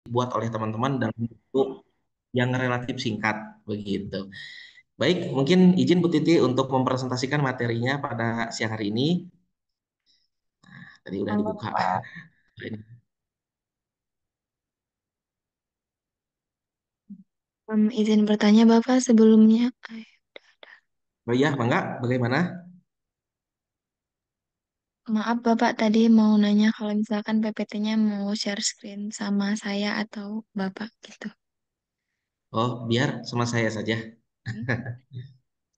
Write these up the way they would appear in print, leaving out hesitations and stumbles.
dibuat oleh teman-teman dalam bentuk yang relatif singkat begitu. Baik, mungkin izin Bu Titi untuk mempresentasikan materinya pada siang hari ini. Tadi udah Halo dibuka. Pak. Izin bertanya Bapak sebelumnya. Oh iya, Bangga, bagaimana? Maaf Bapak tadi mau nanya kalau misalkan PPT-nya mau share screen sama saya atau Bapak gitu. Oh, biar sama saya saja. Oke.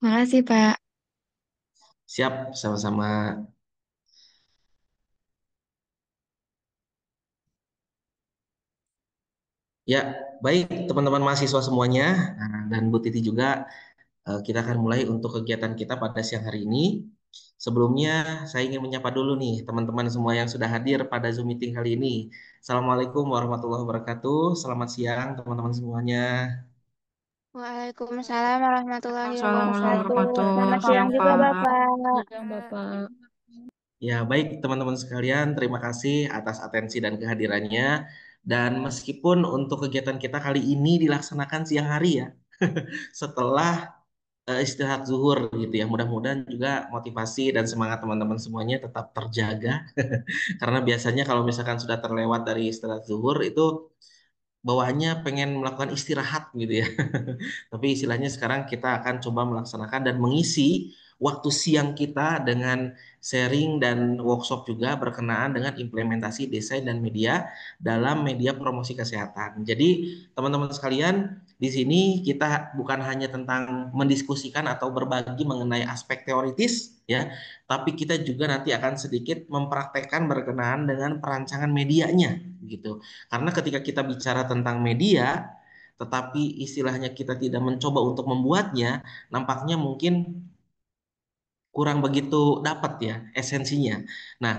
Makasih Pak. Siap, sama-sama. Ya, baik teman-teman mahasiswa semuanya, dan Bu Titi juga, kita akan mulai untuk kegiatan kita pada siang hari ini. Sebelumnya, saya ingin menyapa dulu nih teman-teman semua yang sudah hadir pada Zoom meeting kali ini. Assalamualaikum warahmatullahi wabarakatuh. Selamat siang teman-teman semuanya. Waalaikumsalam warahmatullahi Waalaikumsalam warahmatullahi wabarakatuh. wabarakatuh. Selamat Siang, siang juga, Pak. Bapak. Siang, Bapak. Ya, baik teman-teman sekalian, terima kasih atas atensi dan kehadirannya. Dan meskipun untuk kegiatan kita kali ini dilaksanakan siang hari ya, setelah istirahat zuhur gitu ya. Mudah-mudahan juga motivasi dan semangat teman-teman semuanya tetap terjaga. Karena biasanya kalau misalkan sudah terlewat dari istirahat zuhur itu bawaannya pengen melakukan istirahat gitu ya. Tapi istilahnya sekarang kita akan coba melaksanakan dan mengisi waktu siang kita dengan sharing dan workshop juga berkenaan dengan implementasi desain dan media dalam media promosi kesehatan. Jadi teman-teman sekalian, di sini kita bukan hanya tentang mendiskusikan atau berbagi mengenai aspek teoritis ya, tapi kita juga nanti akan sedikit mempraktekkan berkenaan dengan perancangan medianya gitu. Karena ketika kita bicara tentang media, tetapi istilahnya kita tidak mencoba untuk membuatnya, nampaknya mungkin kurang begitu dapat ya esensinya. Nah,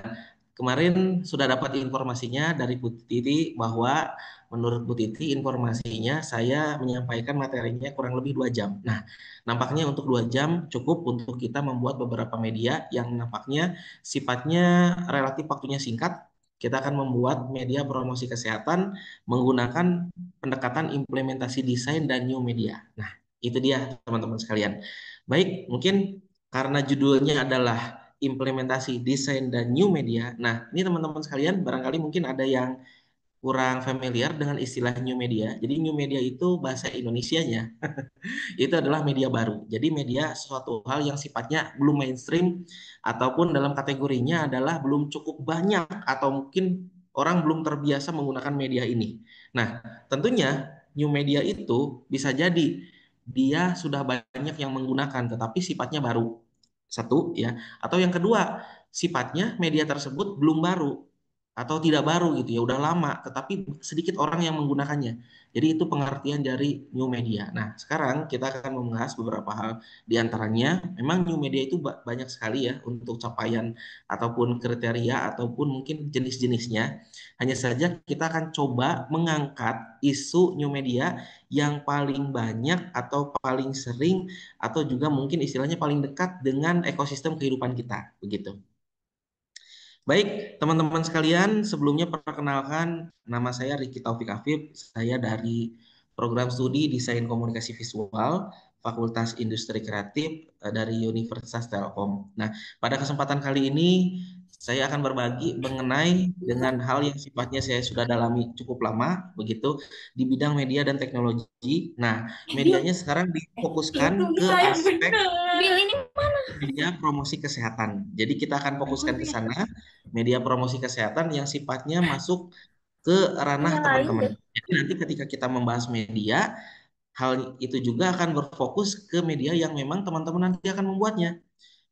kemarin sudah dapat informasinya dari Bu Titi bahwa menurut Bu Titi informasinya saya menyampaikan materinya kurang lebih 2 jam. Nah, nampaknya untuk 2 jam cukup untuk kita membuat beberapa media yang nampaknya sifatnya relatif waktunya singkat. Kita akan membuat media promosi kesehatan menggunakan pendekatan implementasi desain dan new media. Nah, itu dia teman-teman sekalian. Baik, mungkin karena judulnya adalah implementasi desain dan new media. Nah, ini teman-teman sekalian barangkali mungkin ada yang kurang familiar dengan istilah new media. Jadi new media itu bahasa Indonesianya itu adalah media baru. Jadi media suatu hal yang sifatnya belum mainstream ataupun dalam kategorinya adalah belum cukup banyak atau mungkin orang belum terbiasa menggunakan media ini. Nah, tentunya new media itu bisa jadi dia sudah banyak yang menggunakan tetapi sifatnya baru. Satu ya. Atau yang kedua, sifatnya media tersebut belum baru atau tidak baru gitu ya, udah lama tetapi sedikit orang yang menggunakannya. Jadi itu pengertian dari new media. Nah, sekarang kita akan membahas beberapa hal di antaranya. Memang new media itu banyak sekali ya untuk capaian ataupun kriteria ataupun mungkin jenis-jenisnya. Hanya saja kita akan coba mengangkat isu new media yang paling banyak atau paling sering atau juga mungkin istilahnya paling dekat dengan ekosistem kehidupan kita, begitu. Baik, teman-teman sekalian, sebelumnya perkenalkan nama saya Riki Taufik Afif. Saya dari program studi Desain Komunikasi Visual Fakultas Industri Kreatif dari Universitas Telkom. Nah, pada kesempatan kali ini saya akan berbagi mengenai dengan hal yang sifatnya saya sudah dalami cukup lama begitu di bidang media dan teknologi. Nah, medianya sekarang difokuskan ke aspek Bil ini media promosi kesehatan. Jadi kita akan fokuskan ke sana, media promosi kesehatan yang sifatnya masuk ke ranah nyalain teman-teman. deh. Jadi nanti ketika kita membahas media, hal itu juga akan berfokus ke media yang memang teman-teman nanti akan membuatnya.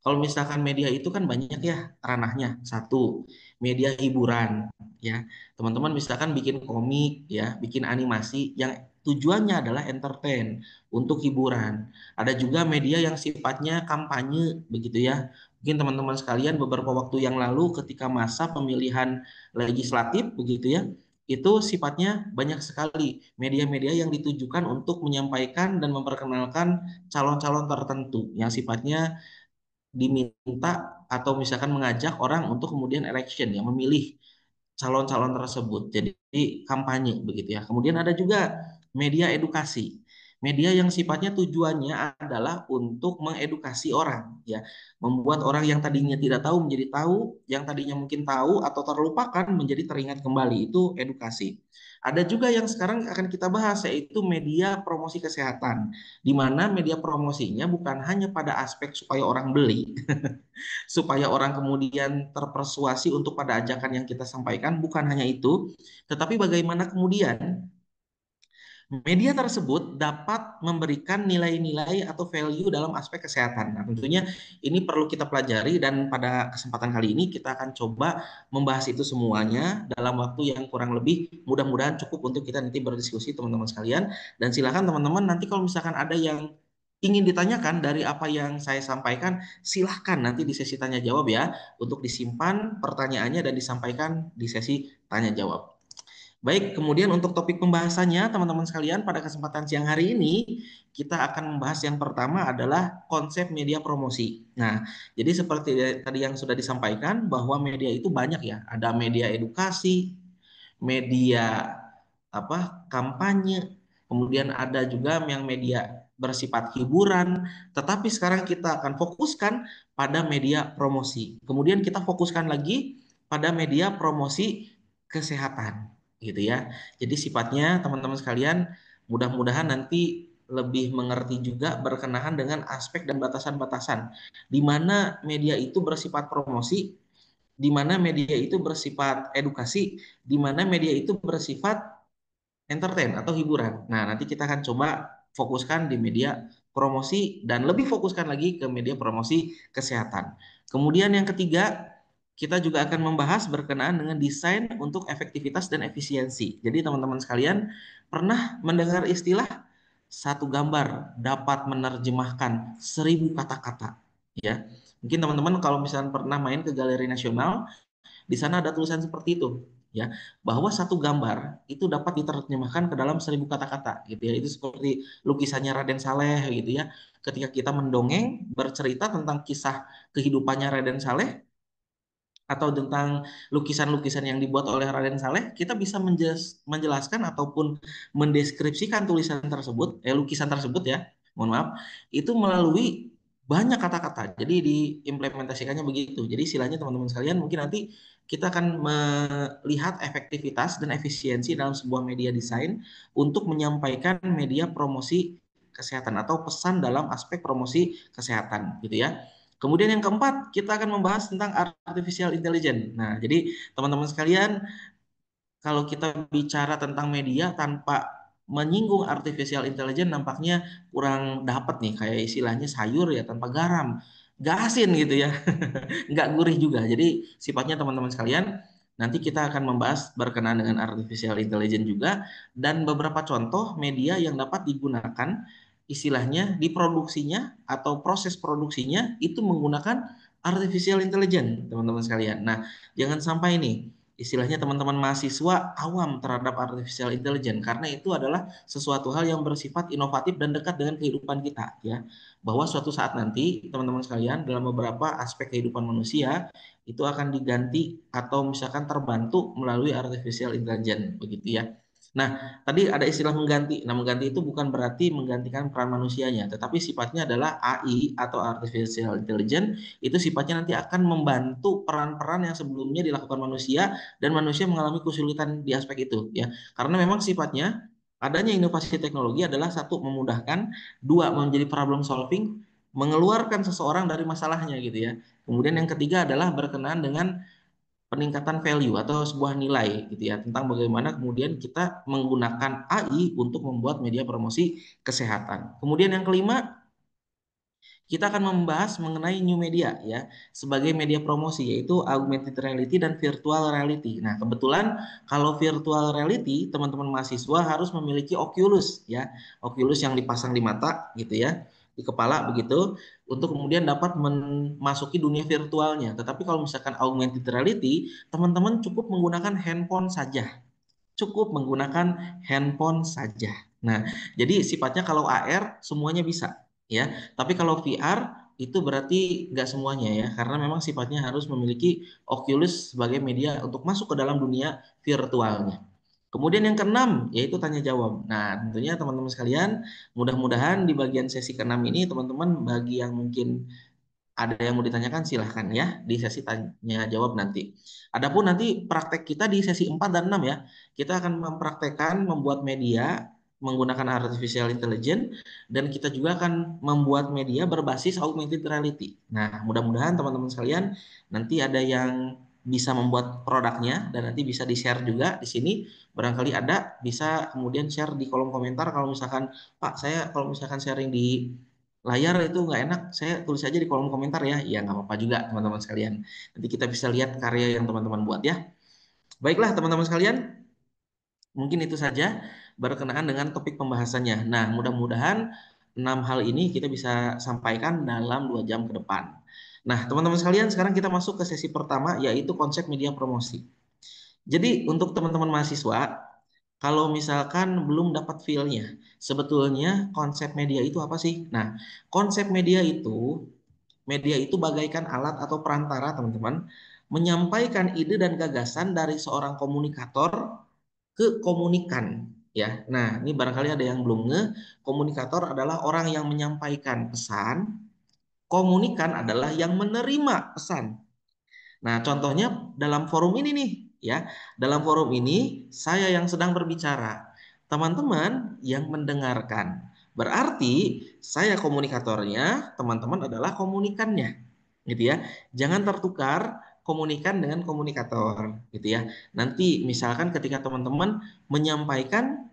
Kalau misalkan media itu kan banyak ya ranahnya. Satu, media hiburan ya. Teman-teman misalkan bikin komik ya, bikin animasi yang tujuannya adalah entertain untuk hiburan. Ada juga media yang sifatnya kampanye begitu ya. Mungkin teman-teman sekalian beberapa waktu yang lalu ketika masa pemilihan legislatif begitu ya, itu sifatnya banyak sekali media-media yang ditujukan untuk menyampaikan dan memperkenalkan calon-calon tertentu yang sifatnya diminta atau misalkan mengajak orang untuk kemudian election ya memilih calon-calon tersebut. Jadi kampanye begitu ya. Kemudian ada juga media edukasi. Media yang sifatnya tujuannya adalah untuk mengedukasi orang ya, membuat orang yang tadinya tidak tahu menjadi tahu, yang tadinya mungkin tahu atau terlupakan menjadi teringat kembali. Itu edukasi. Ada juga yang sekarang akan kita bahas yaitu media promosi kesehatan, di mana media promosinya bukan hanya pada aspek supaya orang beli, supaya orang kemudian terpersuasi untuk pada ajakan yang kita sampaikan, bukan hanya itu, tetapi bagaimana kemudian media tersebut dapat memberikan nilai-nilai atau value dalam aspek kesehatan. Nah, tentunya ini perlu kita pelajari dan pada kesempatan kali ini kita akan coba membahas itu semuanya dalam waktu yang kurang lebih mudah-mudahan cukup untuk kita nanti berdiskusi teman-teman sekalian. Dan silakan teman-teman nanti kalau misalkan ada yang ingin ditanyakan dari apa yang saya sampaikan, silahkan nanti di sesi tanya jawab ya, untuk disimpan pertanyaannya dan disampaikan di sesi tanya jawab. Baik, kemudian untuk topik pembahasannya, teman-teman sekalian, pada kesempatan siang hari ini kita akan membahas yang pertama adalah konsep media promosi. Nah, jadi seperti tadi yang sudah disampaikan bahwa media itu banyak ya, ada media edukasi, media kampanye, kemudian ada juga yang media bersifat hiburan, tetapi sekarang kita akan fokuskan pada media promosi. Kemudian kita fokuskan lagi pada media promosi kesehatan gitu ya. Jadi sifatnya teman-teman sekalian mudah-mudahan nanti lebih mengerti juga berkenaan dengan aspek dan batasan-batasan di mana media itu bersifat promosi, di mana media itu bersifat edukasi, di mana media itu bersifat entertain atau hiburan. Nah, nanti kita akan coba fokuskan di media promosi dan lebih fokuskan lagi ke media promosi kesehatan. Kemudian yang ketiga, kita juga akan membahas berkenaan dengan desain untuk efektivitas dan efisiensi. Jadi teman-teman sekalian pernah mendengar istilah satu gambar dapat menerjemahkan 1.000 kata-kata, ya. Mungkin teman-teman kalau misalnya pernah main ke Galeri Nasional, di sana ada tulisan seperti itu, ya, bahwa satu gambar itu dapat diterjemahkan ke dalam 1.000 kata-kata, gitu ya. Itu seperti lukisannya Raden Saleh, gitu ya. Ketika kita mendongeng bercerita tentang kisah kehidupannya Raden Saleh atau tentang lukisan-lukisan yang dibuat oleh Raden Saleh, kita bisa menjelaskan ataupun mendeskripsikan tulisan tersebut, lukisan tersebut ya, mohon maaf, itu melalui banyak kata-kata. Jadi diimplementasikannya begitu. Jadi istilahnya teman-teman sekalian mungkin nanti kita akan melihat efektivitas dan efisiensi dalam sebuah media desain untuk menyampaikan media promosi kesehatan atau pesan dalam aspek promosi kesehatan gitu ya. Kemudian yang keempat, kita akan membahas tentang artificial intelligence. Nah, jadi teman-teman sekalian, kalau kita bicara tentang media tanpa menyinggung artificial intelligence nampaknya kurang dapat nih, kayak istilahnya sayur ya tanpa garam. Gak asin gitu ya, nggak gurih juga. Jadi sifatnya teman-teman sekalian, nanti kita akan membahas berkenaan dengan artificial intelligence juga dan beberapa contoh media yang dapat digunakan istilahnya di produksinya atau proses produksinya itu menggunakan artificial intelligence, teman-teman sekalian. Nah, jangan sampai nih istilahnya teman-teman mahasiswa awam terhadap artificial intelligence karena itu adalah sesuatu hal yang bersifat inovatif dan dekat dengan kehidupan kita ya, bahwa suatu saat nanti teman-teman sekalian dalam beberapa aspek kehidupan manusia itu akan diganti atau misalkan terbantu melalui artificial intelligence begitu ya. Nah, tadi ada istilah mengganti. Nah, mengganti itu bukan berarti menggantikan peran manusianya, tetapi sifatnya adalah AI atau artificial intelligence itu sifatnya nanti akan membantu peran-peran yang sebelumnya dilakukan manusia dan manusia mengalami kesulitan di aspek itu ya. Karena memang sifatnya adanya inovasi teknologi adalah satu memudahkan, dua menjadi problem solving, mengeluarkan seseorang dari masalahnya gitu ya. Kemudian yang ketiga adalah berkenaan dengan peningkatan value atau sebuah nilai gitu ya tentang bagaimana kemudian kita menggunakan AI untuk membuat media promosi kesehatan. Kemudian yang kelima kita akan membahas mengenai new media ya sebagai media promosi yaitu augmented reality dan virtual reality. Nah, kebetulan kalau virtual reality teman-teman mahasiswa harus memiliki Oculus ya. Oculus yang dipasang di mata gitu ya, di kepala begitu untuk kemudian dapat memasuki dunia virtualnya. Tetapi kalau misalkan augmented reality, teman-teman cukup menggunakan handphone saja. Cukup menggunakan handphone saja. Nah, jadi sifatnya kalau AR semuanya bisa ya. Tapi kalau VR itu berarti nggak semuanya ya, karena memang sifatnya harus memiliki Oculus sebagai media untuk masuk ke dalam dunia virtualnya. Kemudian yang keenam yaitu tanya jawab. Nah, tentunya teman-teman sekalian, mudah-mudahan di bagian sesi keenam ini teman-teman bagi yang mungkin ada yang mau ditanyakan silahkan ya di sesi tanya jawab nanti. Adapun nanti praktek kita di sesi 4 dan 6 ya. Kita akan mempraktekkan membuat media menggunakan artificial intelligence dan kita juga akan membuat media berbasis augmented reality. Nah, mudah-mudahan teman-teman sekalian nanti ada yang bisa membuat produknya dan nanti bisa di-share juga di sini. Barangkali ada bisa kemudian share di kolom komentar kalau misalkan Pak, saya kalau misalkan sharing di layar itu nggak enak, saya tulis aja di kolom komentar ya. Ya nggak apa-apa juga teman-teman sekalian. Nanti kita bisa lihat karya yang teman-teman buat ya. Baiklah teman-teman sekalian, mungkin itu saja berkenaan dengan topik pembahasannya. Nah, mudah-mudahan 6 hal ini kita bisa sampaikan dalam 2 jam ke depan. Nah, teman-teman sekalian, sekarang kita masuk ke sesi pertama, yaitu konsep media promosi. Jadi, untuk teman-teman mahasiswa, kalau misalkan belum dapat feel-nya, sebetulnya konsep media itu apa sih? Nah, konsep media itu bagaikan alat atau perantara, teman-teman, menyampaikan ide dan gagasan dari seorang komunikator ke komunikan. Ya, nah ini barangkali ada yang belum nge. Komunikator adalah orang yang menyampaikan pesan, komunikan adalah yang menerima pesan. Nah, contohnya dalam forum ini nih, ya. Dalam forum ini saya yang sedang berbicara, teman-teman yang mendengarkan. Berarti saya komunikatornya, teman-teman adalah komunikannya, gitu ya. Jangan tertukar komunikan dengan komunikator, gitu ya. Nanti misalkan ketika teman-teman menyampaikan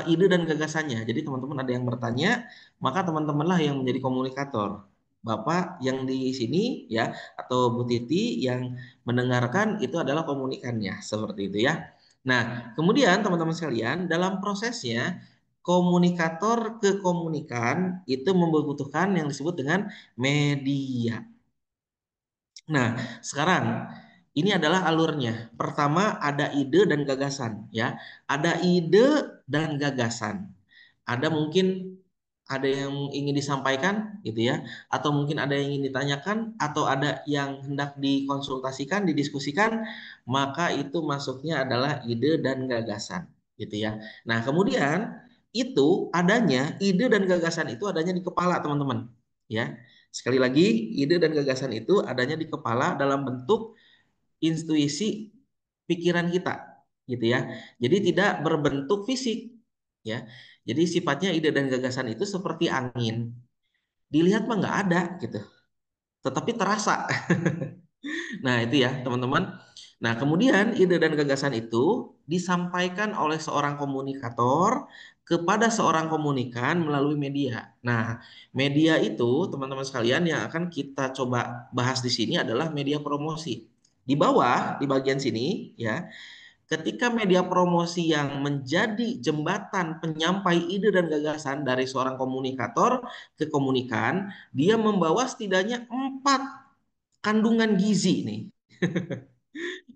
ide dan gagasannya, jadi teman-teman ada yang bertanya, maka teman-temanlah yang menjadi komunikator. Bapak yang di sini ya atau Bu Titi yang mendengarkan itu adalah komunikannya seperti itu ya. Nah, kemudian teman-teman sekalian dalam prosesnya komunikator ke komunikan itu membutuhkan yang disebut dengan media. Nah, sekarang ini adalah alurnya. Pertama ada ide dan gagasan ya. Ada ide dan gagasan. Ada mungkin ada yang ingin disampaikan gitu ya, atau mungkin ada yang ingin ditanyakan, atau ada yang hendak dikonsultasikan, didiskusikan, maka itu masuknya adalah ide dan gagasan gitu ya. Nah, kemudian itu adanya ide dan gagasan itu adanya di kepala teman-teman ya. Sekali lagi, ide dan gagasan itu adanya di kepala dalam bentuk intuisi pikiran kita gitu ya. Jadi tidak berbentuk fisik ya. Jadi sifatnya ide dan gagasan itu seperti angin. Dilihat mah nggak ada gitu, tetapi terasa. Nah, itu ya, teman-teman. Nah, kemudian ide dan gagasan itu disampaikan oleh seorang komunikator kepada seorang komunikan melalui media. Nah, media itu, teman-teman sekalian, yang akan kita coba bahas di sini adalah media promosi. Di bawah, di bagian sini, ya, ketika media promosi yang menjadi jembatan penyampai ide dan gagasan dari seorang komunikator ke komunikan, dia membawa setidaknya 4 kandungan gizi nih.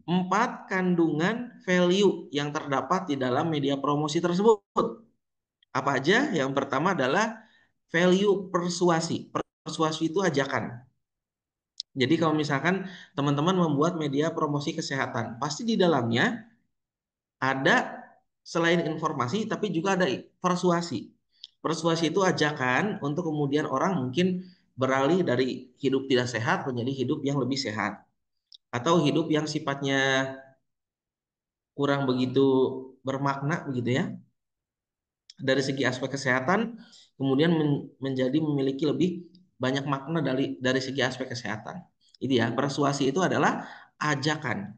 4 kandungan value yang terdapat di dalam media promosi tersebut. Apa aja? Yang pertama adalah value persuasi. Persuasi itu ajakan. Jadi kalau misalkan teman-teman membuat media promosi kesehatan, pasti di dalamnya ada selain informasi tapi juga ada persuasi. Persuasi itu ajakan untuk kemudian orang mungkin beralih dari hidup tidak sehat menjadi hidup yang lebih sehat atau hidup yang sifatnya kurang begitu bermakna begitu ya dari segi aspek kesehatan kemudian menjadi memiliki lebih banyak makna dari segi aspek kesehatan. Itu ya, persuasi itu adalah ajakan.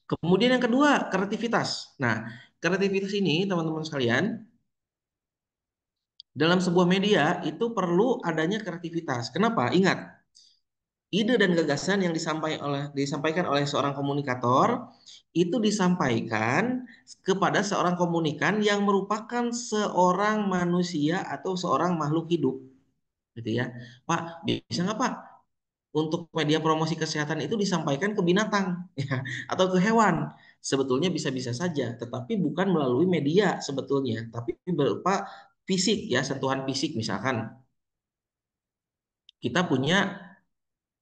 Kemudian yang kedua, kreativitas. Nah, kreativitas ini teman-teman sekalian, dalam sebuah media itu perlu adanya kreativitas. Kenapa? Ingat, ide dan gagasan yang disampaikan oleh seorang komunikator itu disampaikan kepada seorang komunikan yang merupakan seorang manusia atau seorang makhluk hidup, gitu ya. Pak, bisa nggak Pak untuk media promosi kesehatan itu disampaikan ke binatang ya, atau ke hewan? Sebetulnya bisa-bisa saja, tetapi bukan melalui media sebetulnya, tapi berupa fisik ya, sentuhan fisik misalkan kita punya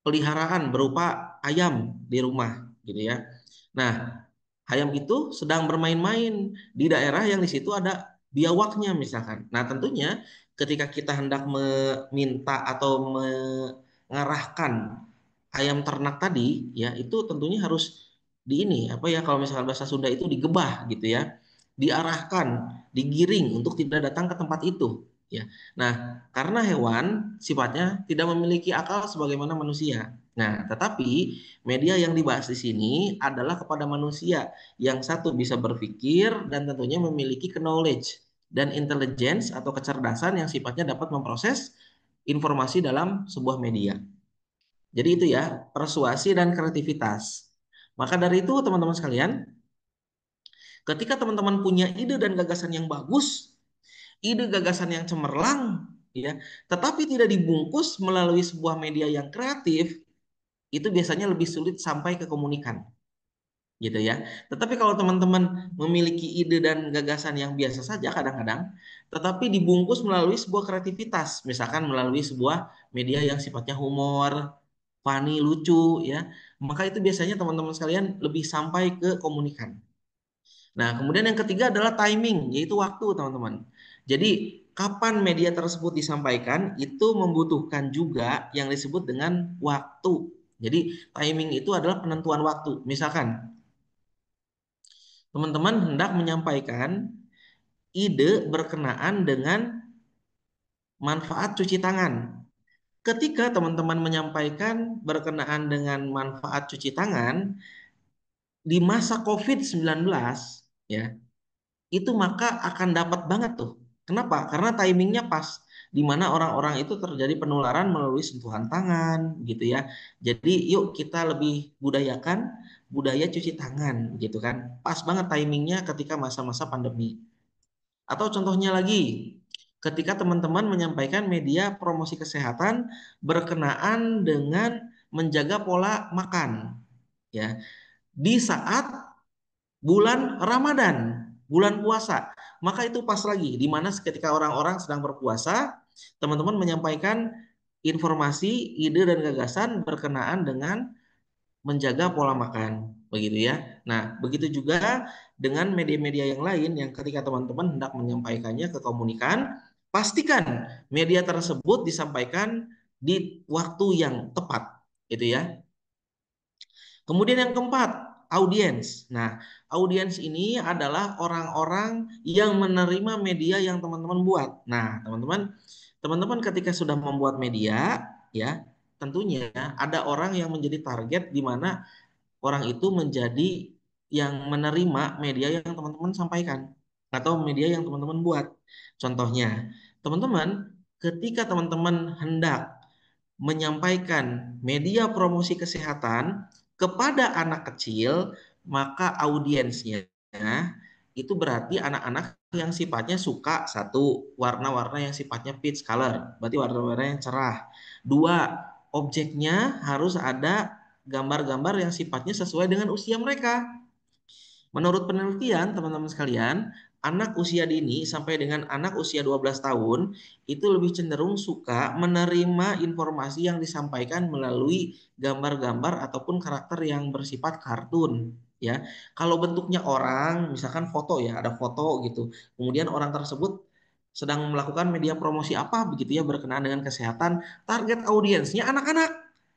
peliharaan berupa ayam di rumah gitu ya. Nah, ayam itu sedang bermain-main di daerah yang di situ ada biawaknya misalkan. Nah, tentunya ketika kita hendak meminta atau mengarahkan ayam ternak tadi, ya itu tentunya harus di ini apa ya kalau misalkan bahasa Sunda itu digebah gitu ya, diarahkan, digiring untuk tidak datang ke tempat itu. Ya, nah karena hewan sifatnya tidak memiliki akal sebagaimana manusia. Nah, tetapi media yang dibahas di sini adalah kepada manusia yang satu bisa berpikir dan tentunya memiliki knowledge dan intelligence atau kecerdasan yang sifatnya dapat memproses informasi dalam sebuah media. Jadi itu ya, persuasi dan kreativitas. Maka dari itu teman-teman sekalian, ketika teman-teman punya ide dan gagasan yang bagus, ide gagasan yang cemerlang, ya, tetapi tidak dibungkus melalui sebuah media yang kreatif, itu biasanya lebih sulit sampai ke komunikan gitu ya. Tetapi kalau teman-teman memiliki ide dan gagasan yang biasa saja kadang-kadang, tetapi dibungkus melalui sebuah kreativitas, misalkan melalui sebuah media yang sifatnya humor, funny, lucu ya, maka itu biasanya teman-teman sekalian lebih sampai ke komunikan. Nah, kemudian yang ketiga adalah timing, yaitu waktu teman-teman. Jadi kapan media tersebut disampaikan itu membutuhkan juga yang disebut dengan waktu. Jadi timing itu adalah penentuan waktu. Misalkan teman-teman hendak menyampaikan ide berkenaan dengan manfaat cuci tangan. Ketika teman-teman menyampaikan berkenaan dengan manfaat cuci tangan di masa COVID-19, ya, itu maka akan dapat banget tuh. Kenapa? Karena timingnya pas di mana orang-orang itu terjadi penularan melalui sentuhan tangan gitu ya. Jadi yuk kita lebih budayakan budaya cuci tangan gitu kan. Pas banget timingnya ketika masa-masa pandemi. Atau contohnya lagi, ketika teman-teman menyampaikan media promosi kesehatan berkenaan dengan menjaga pola makan, ya, di saat bulan Ramadan, bulan puasa, maka itu pas lagi, di mana ketika orang-orang sedang berpuasa, teman-teman menyampaikan informasi, ide dan gagasan berkenaan dengan menjaga pola makan, begitu ya. Nah, begitu juga dengan media-media yang lain yang ketika teman-teman hendak menyampaikannya ke komunikan, pastikan media tersebut disampaikan di waktu yang tepat, gitu ya. Kemudian yang keempat, audiens. Nah, audiens ini adalah orang-orang yang menerima media yang teman-teman buat. Nah, teman-teman ketika sudah membuat media, ya, tentunya ada orang yang menjadi target di mana orang itu menjadi yang menerima media yang teman-teman sampaikan atau media yang teman-teman buat. Contohnya, teman-teman ketika teman-teman hendak menyampaikan media promosi kesehatan kepada anak kecil, maka audiensnya itu berarti anak-anak yang sifatnya suka satu warna-warna yang sifatnya peach color, berarti warna-warna yang cerah. Dua, objeknya harus ada gambar-gambar yang sifatnya sesuai dengan usia mereka. Menurut penelitian, teman-teman sekalian, anak usia dini sampai dengan anak usia 12 tahun itu lebih cenderung suka menerima informasi yang disampaikan melalui gambar-gambar ataupun karakter yang bersifat kartun. Ya, kalau bentuknya orang, misalkan foto ya, ada foto gitu. Kemudian orang tersebut sedang melakukan media promosi apa begitu ya berkenaan dengan kesehatan, target audiensnya anak-anak.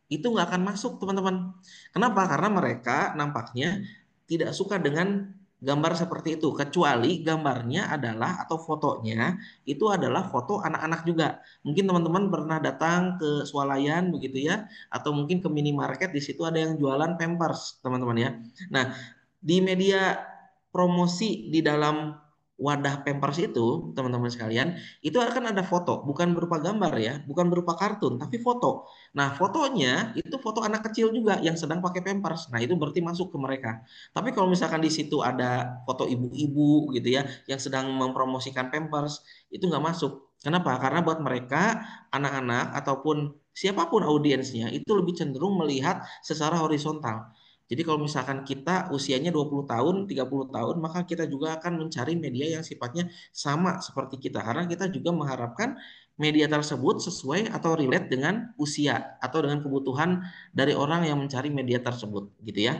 Itu nggak akan masuk teman-teman. Kenapa? Karena mereka nampaknya tidak suka dengan gambar seperti itu kecuali gambarnya adalah atau fotonya itu adalah foto anak-anak juga. Mungkin teman-teman pernah datang ke swalayan begitu ya atau mungkin ke minimarket di situ ada yang jualan Pampers, teman-teman ya. Nah, di media promosi di dalam wadah Pampers itu, teman-teman sekalian, itu akan ada foto, bukan berupa gambar ya, bukan berupa kartun, tapi foto. Nah, fotonya itu foto anak kecil juga yang sedang pakai Pampers. Nah, itu berarti masuk ke mereka. Tapi kalau misalkan di situ ada foto ibu-ibu gitu ya, yang sedang mempromosikan Pampers, itu nggak masuk. Kenapa? Karena buat mereka, anak-anak ataupun siapapun audiensnya, itu lebih cenderung melihat secara horizontal. Jadi kalau misalkan kita usianya 20 tahun, 30 tahun, maka kita juga akan mencari media yang sifatnya sama seperti kita. Karena kita juga mengharapkan media tersebut sesuai atau relate dengan usia atau dengan kebutuhan dari orang yang mencari media tersebut, gitu ya.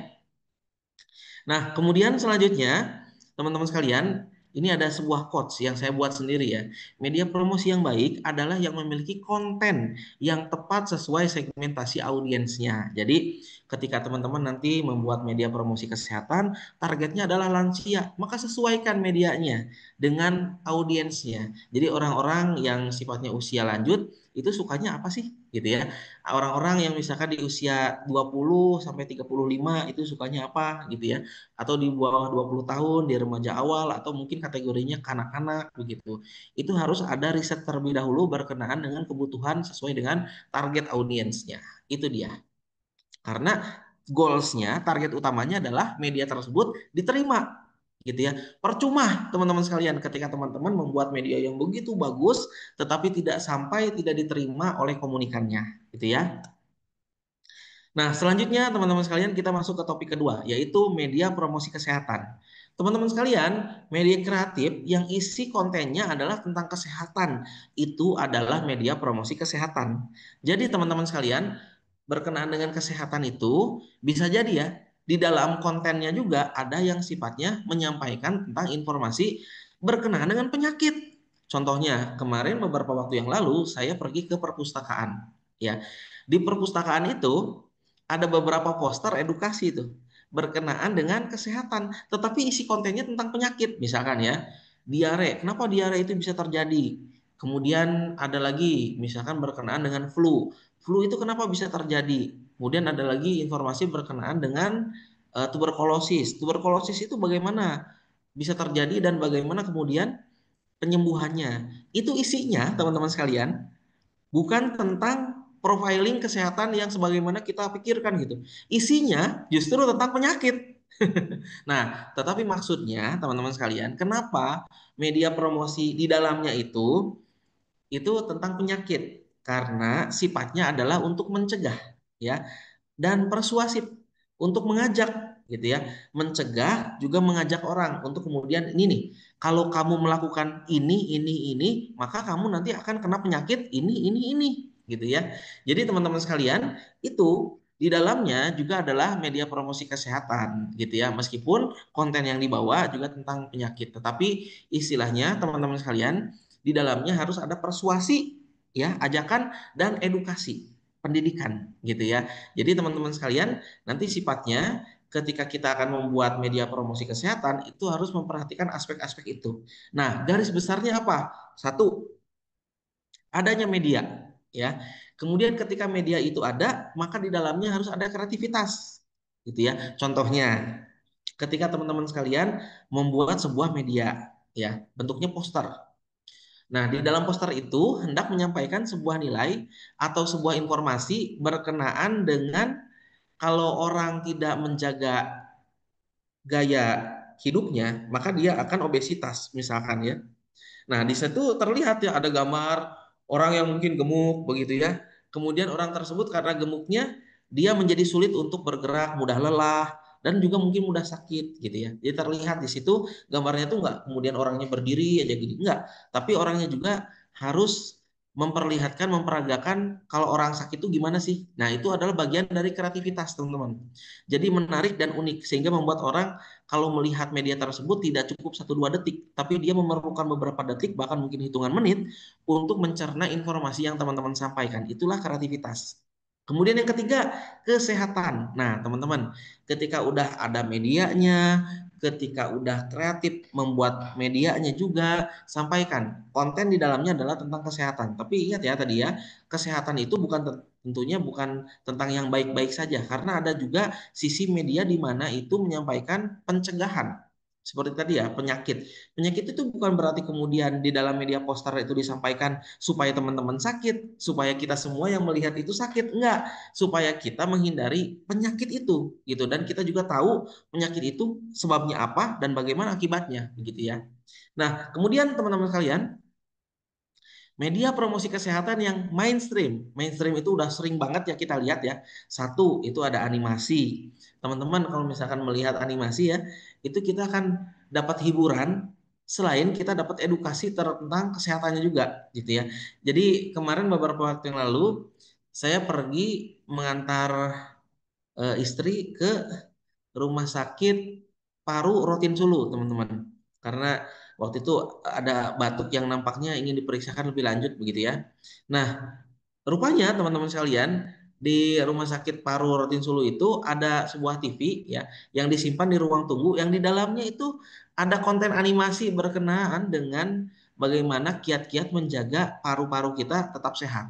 Nah, kemudian selanjutnya, teman-teman sekalian, ini ada sebuah quotes yang saya buat sendiri ya. Media promosi yang baik adalah yang memiliki konten yang tepat sesuai segmentasi audiensnya. Jadi, ketika teman-teman nanti membuat media promosi kesehatan, targetnya adalah lansia, maka sesuaikan medianya dengan audiensnya. Jadi, orang-orang yang sifatnya usia lanjut, itu sukanya apa sih? Gitu ya. Orang-orang yang misalkan di usia 20 sampai 35 itu sukanya apa gitu ya, atau di bawah 20 tahun, di remaja awal, atau mungkin kategorinya kanak-kanak begitu. Itu harus ada riset terlebih dahulu berkenaan dengan kebutuhan sesuai dengan target audiensnya. Itu dia. Karena goalsnya, target utamanya adalah media tersebut diterima gitu ya. Percuma teman-teman sekalian ketika teman-teman membuat media yang begitu bagus tetapi tidak diterima oleh komunikannya gitu ya. Nah, selanjutnya teman-teman sekalian kita masuk ke topik kedua, yaitu media promosi kesehatan. Teman-teman sekalian, media kreatif yang isi kontennya adalah tentang kesehatan, itu adalah media promosi kesehatan. Jadi teman-teman sekalian, berkenaan dengan kesehatan itu bisa jadi ya, di dalam kontennya juga ada yang sifatnya menyampaikan tentang informasi berkenaan dengan penyakit. Contohnya, kemarin beberapa waktu yang lalu saya pergi ke perpustakaan, ya. Di perpustakaan itu ada beberapa poster edukasi itu berkenaan dengan kesehatan, tetapi isi kontennya tentang penyakit, misalkan ya, diare. Kenapa diare itu bisa terjadi? Kemudian ada lagi misalkan berkenaan dengan flu. Flu itu kenapa bisa terjadi? Kemudian ada lagi informasi berkenaan dengan tuberkulosis. Tuberkulosis itu bagaimana bisa terjadi dan bagaimana kemudian penyembuhannya. Itu isinya, teman-teman sekalian, bukan tentang profiling kesehatan yang sebagaimana kita pikirkan gitu. Isinya justru tentang penyakit. Nah, tetapi maksudnya teman-teman sekalian, kenapa media promosi di dalamnya itu tentang penyakit? Karena sifatnya adalah untuk mencegah ya, dan persuasif untuk mengajak gitu ya, mencegah juga mengajak orang untuk kemudian ini nih, kalau kamu melakukan ini maka kamu nanti akan kena penyakit ini gitu ya. Jadi teman-teman sekalian, itu di dalamnya juga adalah media promosi kesehatan gitu ya, meskipun konten yang dibawa juga tentang penyakit, tetapi istilahnya teman-teman sekalian, di dalamnya harus ada persuasi ya, ajakan dan edukasi pendidikan gitu ya. Jadi teman-teman sekalian, nanti sifatnya ketika kita akan membuat media promosi kesehatan itu harus memperhatikan aspek-aspek itu. Nah, garis besarnya apa? Satu, adanya media, ya. Kemudian ketika media itu ada, maka di dalamnya harus ada kreativitas, gitu ya. Contohnya, ketika teman-teman sekalian membuat sebuah media, ya, bentuknya poster. Nah, di dalam poster itu hendak menyampaikan sebuah nilai atau sebuah informasi berkenaan dengan kalau orang tidak menjaga gaya hidupnya, maka dia akan obesitas misalkan ya. Nah, di situ terlihat ya ada gambar orang yang mungkin gemuk begitu ya. Kemudian orang tersebut karena gemuknya dia menjadi sulit untuk bergerak, mudah lelah dan juga mungkin mudah sakit gitu ya. Jadi terlihat di situ gambarnya tuh nggak kemudian orangnya berdiri aja gini, enggak. Tapi orangnya juga harus memperlihatkan, memperagakan kalau orang sakit itu gimana sih. Nah, itu adalah bagian dari kreativitas, teman-teman. Jadi menarik dan unik sehingga membuat orang kalau melihat media tersebut tidak cukup 1-2 detik, tapi dia memerlukan beberapa detik, bahkan mungkin hitungan menit, untuk mencerna informasi yang teman-teman sampaikan. Itulah kreativitas. Kemudian yang ketiga, kesehatan. Nah, teman-teman, ketika udah ada medianya, ketika udah kreatif membuat medianya juga, sampaikan. Konten di dalamnya adalah tentang kesehatan. Tapi ingat ya tadi ya, kesehatan itu tentunya bukan tentang yang baik-baik saja, karena ada juga sisi media di mana itu menyampaikan pencegahan. Seperti tadi ya, penyakit. Penyakit itu bukan berarti kemudian di dalam media poster itu disampaikan supaya teman-teman sakit, supaya kita semua yang melihat itu sakit. Enggak, supaya kita menghindari penyakit itu gitu, dan kita juga tahu penyakit itu sebabnya apa dan bagaimana akibatnya begitu ya. Nah, kemudian teman-teman sekalian, media promosi kesehatan yang mainstream. Mainstream itu udah sering banget ya kita lihat ya. Satu, itu ada animasi. Teman-teman kalau misalkan melihat animasi ya, itu kita akan dapat hiburan selain kita dapat edukasi tentang kesehatannya juga gitu ya. Jadi kemarin beberapa waktu yang lalu saya pergi mengantar istri ke rumah sakit paru Rotin Sulu, teman-teman. Karena waktu itu ada batuk yang nampaknya ingin diperiksakan lebih lanjut begitu ya. Nah, rupanya teman-teman sekalian, di Rumah Sakit Paru Rotin Sulu itu ada sebuah TV ya yang disimpan di ruang tunggu yang di dalamnya itu ada konten animasi berkenaan dengan bagaimana kiat-kiat menjaga paru-paru kita tetap sehat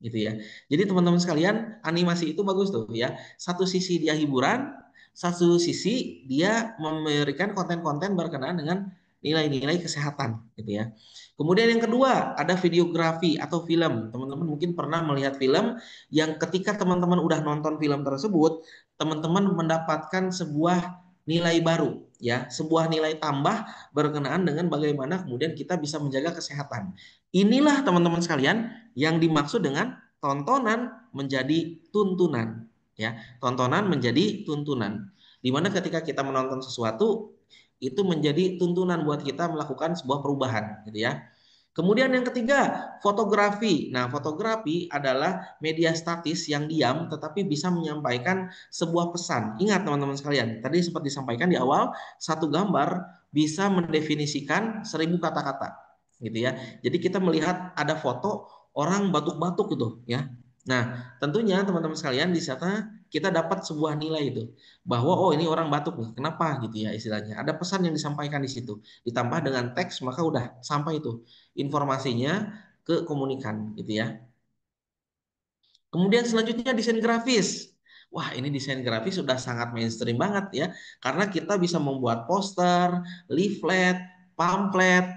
gitu ya. Jadi teman-teman sekalian, animasi itu bagus tuh ya. Satu sisi dia hiburan, satu sisi dia memberikan konten-konten berkenaan dengan nilai-nilai kesehatan gitu ya. Kemudian yang kedua, ada videografi atau film. Teman-teman mungkin pernah melihat film yang ketika teman-teman udah nonton film tersebut, teman-teman mendapatkan sebuah nilai baru ya, sebuah nilai tambah berkenaan dengan bagaimana kemudian kita bisa menjaga kesehatan. Inilah teman-teman sekalian yang dimaksud dengan tontonan menjadi tuntunan ya, tontonan menjadi tuntunan, di mana ketika kita menonton sesuatu itu menjadi tuntunan buat kita melakukan sebuah perubahan gitu ya. Kemudian yang ketiga, fotografi. Nah, fotografi adalah media statis yang diam tetapi bisa menyampaikan sebuah pesan. Ingat teman-teman sekalian, tadi sempat disampaikan di awal, satu gambar bisa mendefinisikan 1.000 kata-kata gitu ya. Jadi kita melihat ada foto orang batuk-batuk gitu ya. Nah, tentunya teman-teman sekalian di sana kita dapat sebuah nilai itu bahwa oh ini orang batuk nih. Kenapa gitu ya istilahnya. Ada pesan yang disampaikan di situ. Ditambah dengan teks maka udah sampai itu informasinya ke komunikan gitu ya. Kemudian selanjutnya desain grafis. Wah, ini desain grafis sudah sangat mainstream banget ya. Karena kita bisa membuat poster, leaflet, pamflet,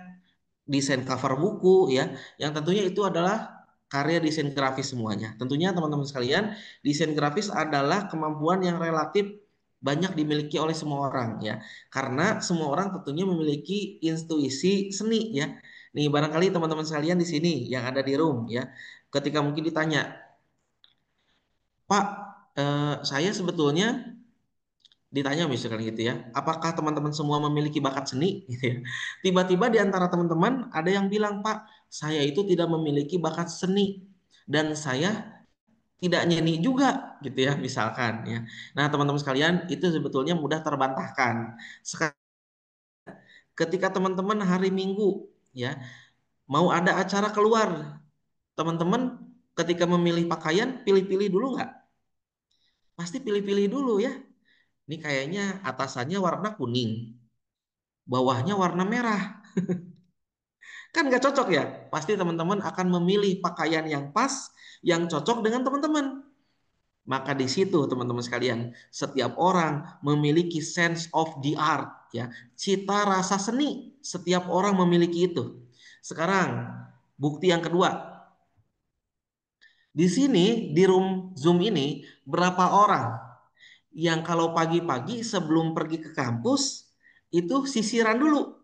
desain cover buku ya, yang tentunya itu adalah karya desain grafis semuanya. Tentunya teman-teman sekalian, desain grafis adalah kemampuan yang relatif banyak dimiliki oleh semua orang ya. Karena semua orang tentunya memiliki intuisi seni ya. Nih barangkali teman-teman sekalian di sini yang ada di room ya, ketika mungkin ditanya, Pak, saya sebetulnya ditanya misalkan gitu ya, apakah teman-teman semua memiliki bakat seni gitu ya. Tiba-tiba di antara teman-teman ada yang bilang, Pak, saya itu tidak memiliki bakat seni dan saya tidak nyanyi juga gitu ya misalkan ya. Nah, teman-teman sekalian itu sebetulnya mudah terbantahkan. Ketika teman-teman hari Minggu ya mau ada acara keluar, teman-teman ketika memilih pakaian pilih-pilih dulu nggak? Pasti pilih-pilih dulu ya. Ini kayaknya atasannya warna kuning, bawahnya warna merah. Kan nggak cocok ya? Pasti teman-teman akan memilih pakaian yang pas, yang cocok dengan teman-teman. Maka di situ teman-teman sekalian, setiap orang memiliki sense of the art ya. Cita rasa seni, setiap orang memiliki itu. Sekarang, bukti yang kedua. Di sini di room Zoom ini berapa orang yang kalau pagi-pagi sebelum pergi ke kampus itu sisiran dulu.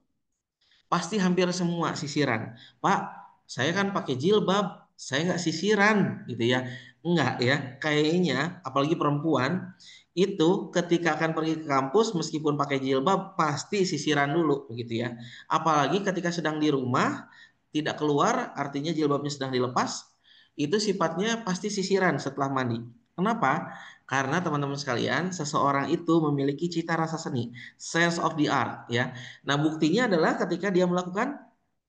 Pasti hampir semua sisiran. Pak, saya kan pakai jilbab, saya nggak sisiran gitu ya. Enggak ya, kayaknya apalagi perempuan itu ketika akan pergi ke kampus meskipun pakai jilbab pasti sisiran dulu begitu ya. Apalagi ketika sedang di rumah, tidak keluar artinya jilbabnya sedang dilepas, itu sifatnya pasti sisiran setelah mandi. Kenapa? Karena teman-teman sekalian, seseorang itu memiliki cita rasa seni, sense of the art ya. Nah, buktinya adalah ketika dia melakukan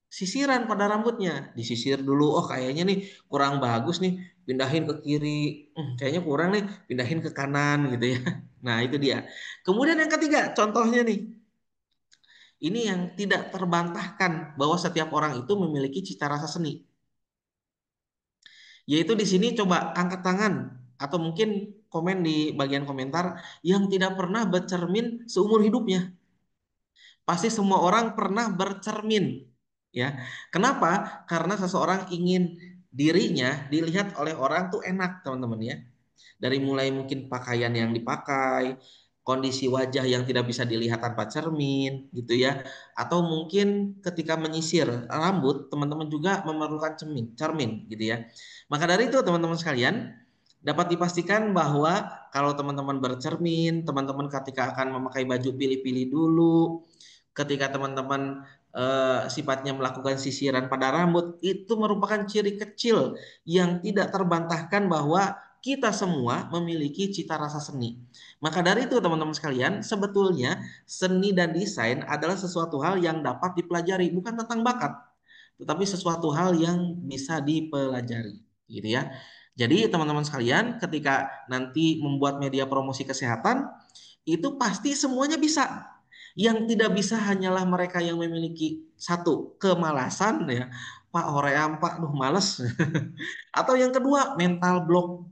sisiran pada rambutnya. Disisir dulu, oh kayaknya nih kurang bagus nih, pindahin ke kiri. Kayaknya kurang nih, pindahin ke kanan gitu ya. Nah, itu dia. Kemudian yang ketiga, contohnya nih. Ini yang tidak terbantahkan bahwa setiap orang itu memiliki cita rasa seni. Yaitu di sini coba angkat tangan atau mungkin komen di bagian komentar yang tidak pernah bercermin seumur hidupnya. Pasti semua orang pernah bercermin, ya. Kenapa? Karena seseorang ingin dirinya dilihat oleh orang tuh enak, teman-teman ya. Dari mulai mungkin pakaian yang dipakai, kondisi wajah yang tidak bisa dilihat tanpa cermin, gitu ya. Atau mungkin ketika menyisir rambut, teman-teman juga memerlukan cermin, gitu ya. Maka dari itu, teman-teman sekalian, dapat dipastikan bahwa kalau teman-teman bercermin, teman-teman ketika akan memakai baju pilih-pilih dulu, ketika teman-teman sifatnya melakukan sisiran pada rambut, itu merupakan ciri kecil yang tidak terbantahkan bahwa kita semua memiliki cita rasa seni. Maka dari itu teman-teman sekalian, sebetulnya seni dan desain adalah sesuatu hal yang dapat dipelajari, bukan tentang bakat, tetapi sesuatu hal yang bisa dipelajari, gitu ya. Jadi teman-teman sekalian, ketika nanti membuat media promosi kesehatan, itu pasti semuanya bisa. Yang tidak bisa hanyalah mereka yang memiliki satu kemalasan ya, Pak Hoream, Pak, duh males. Atau yang kedua mental block.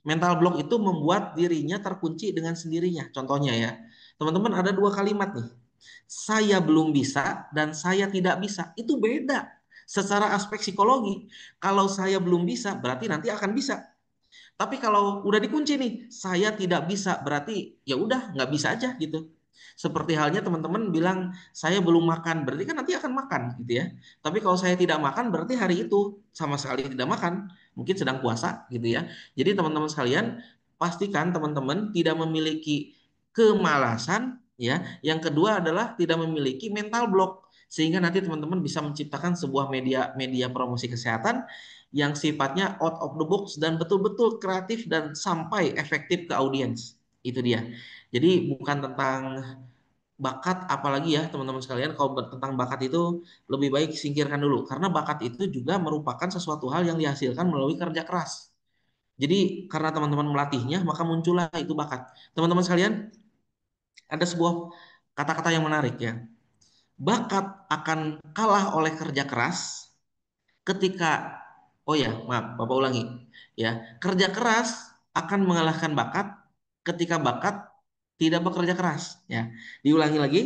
Mental block itu membuat dirinya terkunci dengan sendirinya. Contohnya ya, teman-teman ada dua kalimat nih. Saya belum bisa dan saya tidak bisa. Itu beda secara aspek psikologi. Kalau saya belum bisa berarti nanti akan bisa. Tapi kalau udah dikunci nih, saya tidak bisa, berarti ya udah nggak bisa aja gitu. Seperti halnya teman-teman bilang saya belum makan, berarti kan nanti akan makan gitu ya. Tapi kalau saya tidak makan, berarti hari itu sama sekali tidak makan, mungkin sedang puasa gitu ya. Jadi teman-teman sekalian, pastikan teman-teman tidak memiliki kemalasan ya. Yang kedua adalah tidak memiliki mental block sehingga nanti teman-teman bisa menciptakan sebuah media promosi kesehatan yang sifatnya out of the box dan betul-betul kreatif dan sampai efektif ke audiens. Itu dia. Jadi bukan tentang bakat apalagi ya teman-teman sekalian, kalau tentang bakat itu lebih baik singkirkan dulu karena bakat itu juga merupakan sesuatu hal yang dihasilkan melalui kerja keras. Jadi karena teman-teman melatihnya maka muncullah itu bakat. Teman-teman sekalian, ada sebuah kata-kata yang menarik ya. Bakat akan kalah oleh kerja keras ketika, oh ya maaf Bapak ulangi ya, kerja keras akan mengalahkan bakat ketika bakat tidak bekerja keras ya. Diulangi lagi,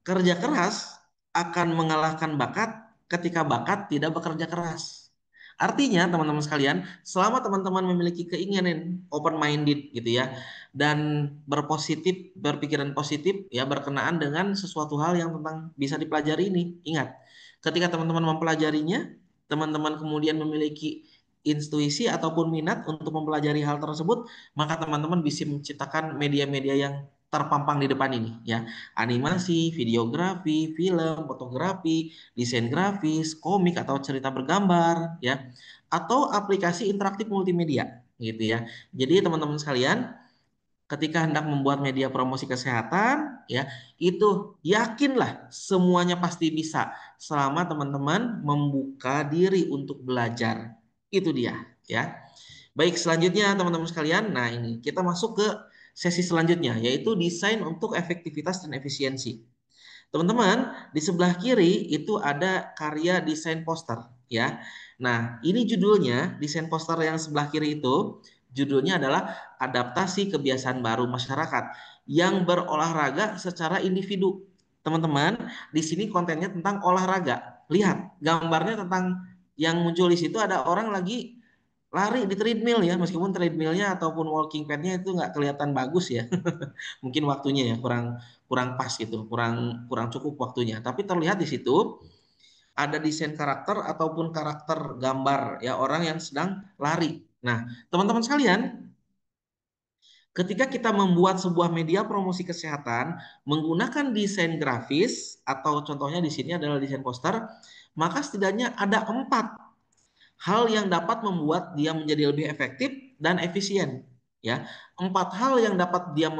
kerja keras akan mengalahkan bakat ketika bakat tidak bekerja keras. Artinya teman-teman sekalian, selama teman-teman memiliki keinginan open minded gitu ya dan berpositif, berpikiran positif ya berkenaan dengan sesuatu hal yang tentang bisa dipelajari ini. Ingat, ketika teman-teman mempelajarinya, teman-teman kemudian memiliki intuisi ataupun minat untuk mempelajari hal tersebut, maka teman-teman bisa menciptakan media-media yang terpampang di depan ini ya. Animasi, videografi, film, fotografi, desain grafis, komik atau cerita bergambar ya, atau aplikasi interaktif multimedia gitu ya. Jadi teman-teman sekalian, ketika hendak membuat media promosi kesehatan ya, itu yakinlah semuanya pasti bisa selama teman-teman membuka diri untuk belajar. Itu dia ya. Baik, selanjutnya teman-teman sekalian, nah ini kita masuk ke sesi selanjutnya yaitu desain untuk efektivitas dan efisiensi. Teman-teman, di sebelah kiri itu ada karya desain poster ya. Nah, ini judulnya, desain poster yang sebelah kiri itu judulnya adalah adaptasi kebiasaan baru masyarakat yang berolahraga secara individu. Teman-teman, di sini kontennya tentang olahraga. Lihat, gambarnya tentang yang muncul di situ ada orang lagi lari di treadmill ya, meskipun treadmillnya ataupun walking padnya itu nggak kelihatan bagus ya. Mungkin waktunya ya kurang kurang pas gitu, kurang kurang cukup waktunya. Tapi terlihat di situ ada desain karakter ataupun karakter gambar ya orang yang sedang lari. Nah, teman-teman sekalian, ketika kita membuat sebuah media promosi kesehatan menggunakan desain grafis atau contohnya di sini adalah desain poster, maka setidaknya ada 4 hal yang dapat membuat dia menjadi lebih efektif dan efisien. Ya, 4 hal yang dapat dia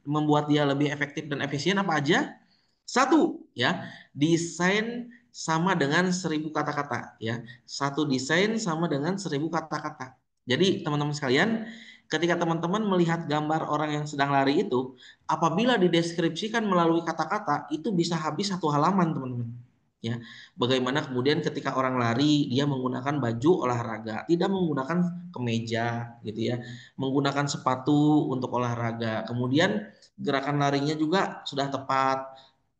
membuat dia lebih efektif dan efisien apa aja? Satu, ya, desain sama dengan 1.000 kata-kata. Ya, satu desain sama dengan 1.000 kata-kata. Jadi teman-teman sekalian, ketika teman-teman melihat gambar orang yang sedang lari itu, apabila dideskripsikan melalui kata-kata, itu bisa habis 1 halaman, teman-teman. Ya, bagaimana kemudian ketika orang lari dia menggunakan baju olahraga, tidak menggunakan kemeja gitu ya, menggunakan sepatu untuk olahraga. Kemudian gerakan larinya juga sudah tepat,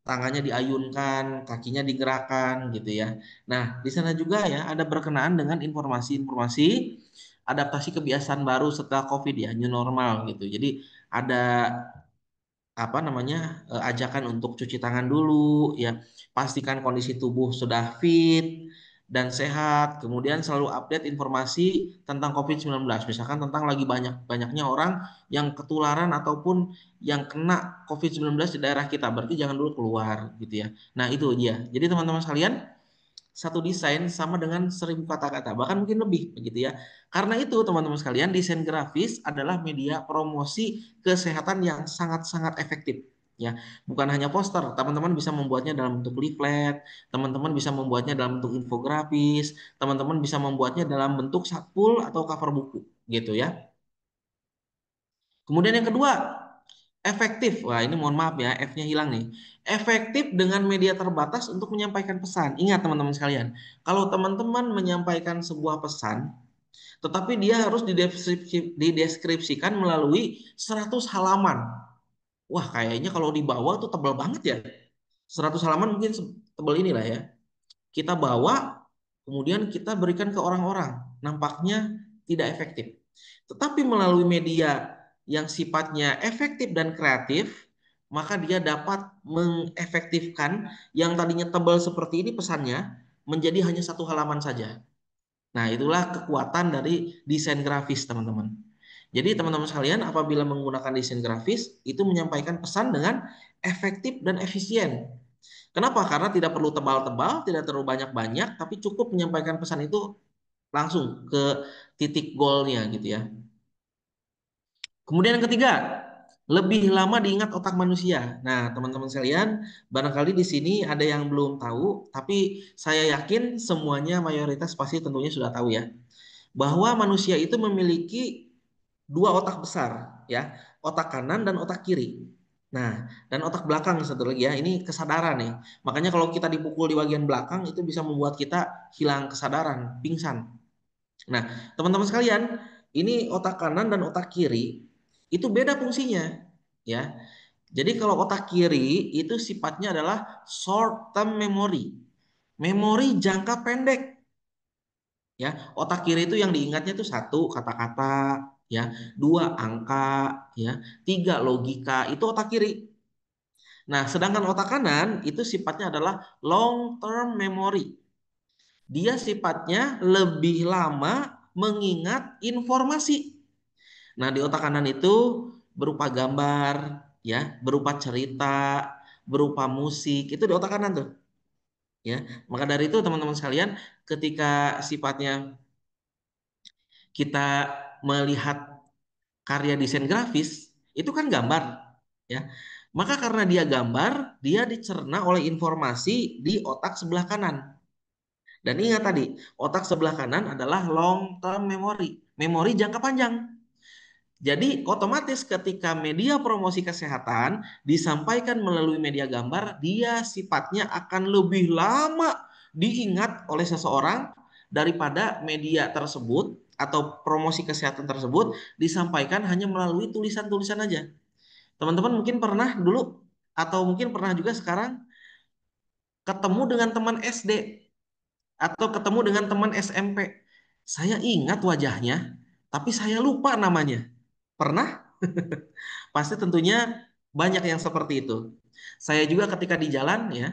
tangannya diayunkan, kakinya digerakkan gitu ya. Nah, di sana juga ya ada berkenaan dengan informasi-informasi adaptasi kebiasaan baru setelah COVID ya, new normal gitu. Jadi ada apa namanya ajakan untuk cuci tangan dulu ya, pastikan kondisi tubuh sudah fit, dan sehat, kemudian selalu update informasi tentang COVID-19. Misalkan tentang lagi banyaknya orang yang ketularan ataupun yang kena COVID-19 di daerah kita, berarti jangan dulu keluar gitu ya. Nah itu dia. Jadi teman-teman sekalian, satu desain sama dengan 1.000 kata-kata, bahkan mungkin lebih begitu ya. Karena itu teman-teman sekalian, desain grafis adalah media promosi kesehatan yang sangat-sangat efektif. Ya, bukan hanya poster, teman-teman bisa membuatnya dalam bentuk leaflet, teman-teman bisa membuatnya dalam bentuk infografis, teman-teman bisa membuatnya dalam bentuk satpul atau cover buku, gitu ya. Kemudian yang kedua, efektif. Wah, ini mohon maaf ya, F-nya hilang nih. Efektif dengan media terbatas untuk menyampaikan pesan. Ingat teman-teman sekalian, kalau teman-teman menyampaikan sebuah pesan, tetapi dia harus dideskripsikan melalui 100 halaman. Wah, kayaknya kalau dibawa tuh tebal banget ya. 100 halaman mungkin tebal inilah ya. Kita bawa, kemudian kita berikan ke orang-orang. Nampaknya tidak efektif. Tetapi melalui media yang sifatnya efektif dan kreatif, maka dia dapat mengefektifkan yang tadinya tebal seperti ini pesannya menjadi hanya 1 halaman saja. Nah, itulah kekuatan dari desain grafis, teman-teman. Jadi, teman-teman sekalian, apabila menggunakan desain grafis, itu menyampaikan pesan dengan efektif dan efisien. Kenapa? Karena tidak perlu tebal-tebal, tidak terlalu banyak-banyak, tapi cukup menyampaikan pesan itu langsung ke titik goalnya gitu ya. Kemudian yang ketiga, lebih lama diingat otak manusia. Nah, teman-teman sekalian, barangkali di sini ada yang belum tahu, tapi saya yakin semuanya mayoritas pasti tentunya sudah tahu ya, bahwa manusia itu memiliki dua otak besar, ya, otak kanan dan otak kiri. Nah, dan otak belakang satu lagi ya, ini kesadaran nih. Makanya kalau kita dipukul di bagian belakang itu bisa membuat kita hilang kesadaran, pingsan. Nah, teman-teman sekalian, ini otak kanan dan otak kiri itu beda fungsinya, ya. Jadi kalau otak kiri itu sifatnya adalah short term memory, memori jangka pendek. Ya, otak kiri itu yang diingatnya itu satu kata-kata, ya, dua angka, ya, tiga logika, itu otak kiri. Nah, sedangkan otak kanan itu sifatnya adalah long term memory. Dia sifatnya lebih lama mengingat informasi. Nah, di otak kanan itu berupa gambar, ya, berupa cerita, berupa musik, itu di otak kanan tuh, ya. Maka dari itu teman-teman sekalian, ketika sifatnya kita melihat karya desain grafis, itu kan gambar, ya. Maka karena dia gambar, dia dicerna oleh informasi di otak sebelah kanan. Dan ingat tadi, otak sebelah kanan adalah long term memory, memori jangka panjang. Jadi otomatis ketika media promosi kesehatan disampaikan melalui media gambar, dia sifatnya akan lebih lama diingat oleh seseorang daripada media tersebut atau promosi kesehatan tersebut disampaikan hanya melalui tulisan-tulisan aja. Teman-teman mungkin pernah dulu atau mungkin pernah juga sekarang ketemu dengan teman SD atau ketemu dengan teman SMP. Saya ingat wajahnya, tapi saya lupa namanya. Pernah? Pasti tentunya banyak yang seperti itu. Saya juga ketika di jalan ya,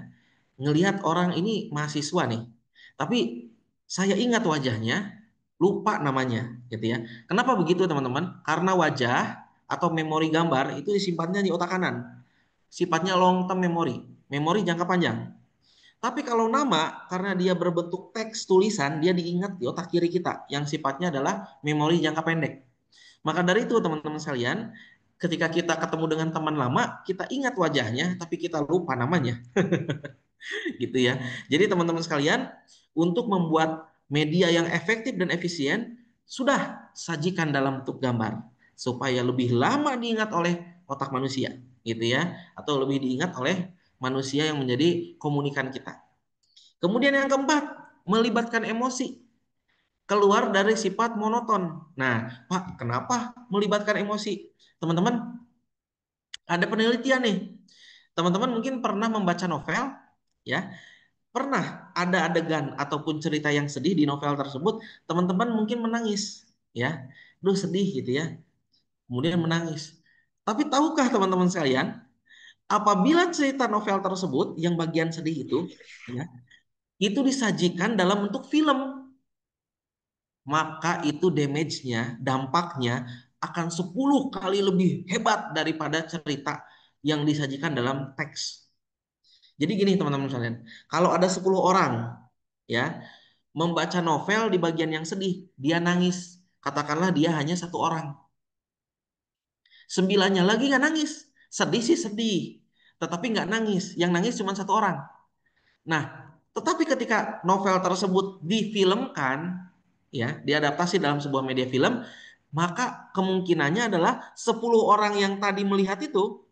ngelihat orang ini mahasiswa nih. Tapi saya ingat wajahnya, lupa namanya gitu ya. Kenapa begitu teman-teman? Karena wajah atau memori gambar itu disimpannya di otak kanan. Sifatnya long term memory, memori jangka panjang. Tapi kalau nama, karena dia berbentuk teks tulisan, dia diingat di otak kiri kita, yang sifatnya adalah memori jangka pendek. Maka dari itu teman-teman sekalian, ketika kita ketemu dengan teman lama, kita ingat wajahnya, tapi kita lupa namanya, gitu ya. Jadi teman-teman sekalian, untuk membuat media yang efektif dan efisien, sudah sajikan dalam bentuk gambar, supaya lebih lama diingat oleh otak manusia, gitu ya, atau lebih diingat oleh manusia yang menjadi komunikan kita. Kemudian yang keempat, melibatkan emosi, keluar dari sifat monoton. Nah, Pak, kenapa melibatkan emosi? Teman-teman, ada penelitian nih. Teman-teman mungkin pernah membaca novel, ya. Pernah ada adegan ataupun cerita yang sedih di novel tersebut, teman-teman mungkin menangis, ya. Duh, sedih gitu ya. Kemudian menangis. Tapi tahukah teman-teman sekalian, apabila cerita novel tersebut yang bagian sedih itu, ya, itu disajikan dalam bentuk film, maka itu damage-nya, dampaknya akan 10 kali lebih hebat daripada cerita yang disajikan dalam teks. Jadi gini teman-teman sekalian, kalau ada 10 orang ya membaca novel di bagian yang sedih, dia nangis. Katakanlah dia hanya satu orang. Sembilannya lagi nggak nangis. Sedih sih sedih, tetapi nggak nangis. Yang nangis cuma satu orang. Nah, tetapi ketika novel tersebut difilmkan, ya, diadaptasi dalam sebuah media film, maka kemungkinannya adalah 10 orang yang tadi melihat itu,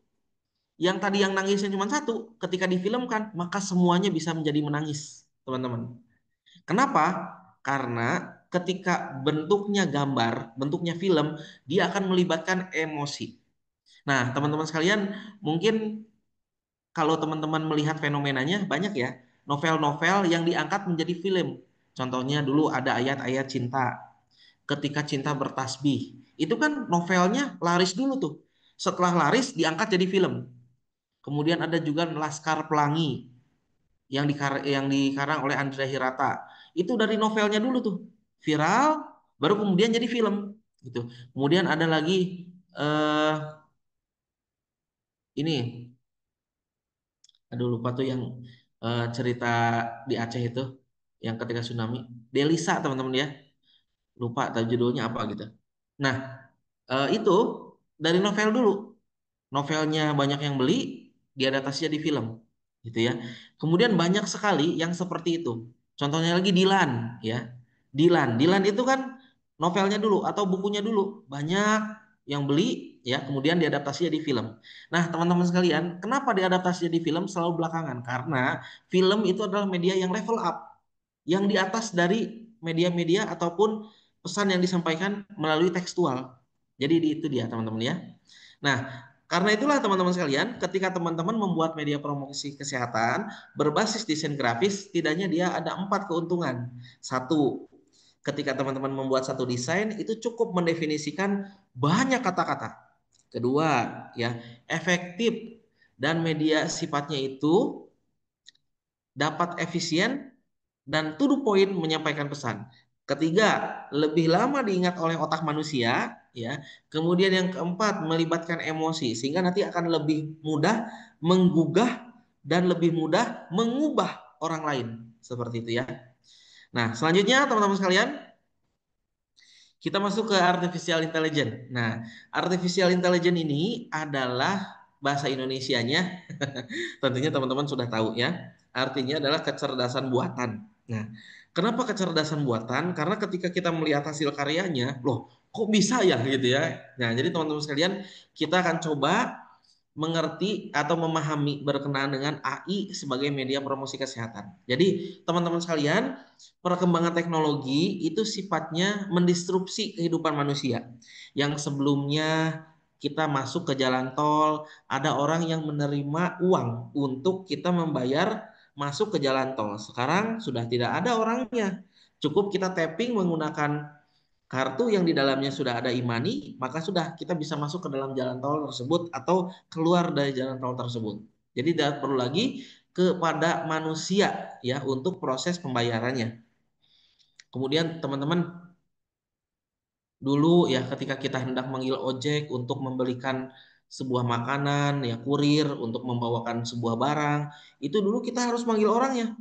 yang tadi yang nangisnya cuma satu, ketika difilmkan, maka semuanya bisa menjadi menangis, teman-teman. Kenapa? Karena ketika bentuknya gambar, bentuknya film, dia akan melibatkan emosi. Nah, teman-teman sekalian, mungkin kalau teman-teman melihat fenomenanya banyak ya, novel-novel yang diangkat menjadi film. Contohnya dulu ada ayat-ayat cinta, ketika cinta bertasbih. Itu kan novelnya laris dulu tuh. Setelah laris diangkat jadi film. Kemudian ada juga Laskar Pelangi yang dikarang oleh Andrea Hirata. Itu dari novelnya dulu tuh. Viral, baru kemudian jadi film gitu. Kemudian ada lagi eh ini, aduh lupa tuh yang cerita di Aceh itu yang ketika tsunami. Delisa teman-teman ya. Lupa tahu judulnya apa gitu. Nah, itu dari novel dulu. Novelnya banyak yang beli, diadaptasi jadi film, gitu ya. Kemudian banyak sekali yang seperti itu. Contohnya lagi Dilan, ya. Dilan itu kan novelnya dulu atau bukunya dulu, banyak yang beli, ya. Kemudian diadaptasi jadi film. Nah, teman-teman sekalian, kenapa diadaptasi jadi film selalu belakangan? Karena film itu adalah media yang level up, yang di atas dari media-media ataupun pesan yang disampaikan melalui tekstual. Jadi itu dia, teman-teman ya. Nah, karena itulah teman-teman sekalian, ketika teman-teman membuat media promosi kesehatan berbasis desain grafis, setidaknya dia ada 4 keuntungan. Satu, ketika teman-teman membuat satu desain, itu cukup mendefinisikan banyak kata-kata. Kedua, ya, efektif dan media sifatnya itu dapat efisien dan to the point menyampaikan pesan. Ketiga, lebih lama diingat oleh otak manusia, ya. Kemudian yang keempat, melibatkan emosi sehingga nanti akan lebih mudah menggugah dan lebih mudah mengubah orang lain. Seperti itu ya. Nah, selanjutnya teman-teman sekalian, kita masuk ke artificial intelligence. Nah, artificial intelligence ini adalah bahasa Indonesianya, tentunya teman-teman sudah tahu ya. Artinya adalah kecerdasan buatan. Nah, kenapa kecerdasan buatan? Karena ketika kita melihat hasil karyanya, loh, kok bisa ya gitu ya. Nah, jadi teman-teman sekalian, kita akan coba mengerti atau memahami berkenaan dengan AI sebagai media promosi kesehatan. Jadi, teman-teman sekalian, perkembangan teknologi itu sifatnya mendisrupsi kehidupan manusia. Yang sebelumnya kita masuk ke jalan tol, ada orang yang menerima uang untuk kita membayar masuk ke jalan tol. Sekarang sudah tidak ada orangnya. Cukup kita tapping menggunakan kartu yang di dalamnya sudah ada e-money, maka sudah kita bisa masuk ke dalam jalan tol tersebut atau keluar dari jalan tol tersebut. Jadi tidak perlu lagi kepada manusia ya untuk proses pembayarannya. Kemudian teman-teman, dulu ya ketika kita hendak manggil ojek untuk membelikan sebuah makanan ya, kurir untuk membawakan sebuah barang, itu dulu kita harus manggil orangnya.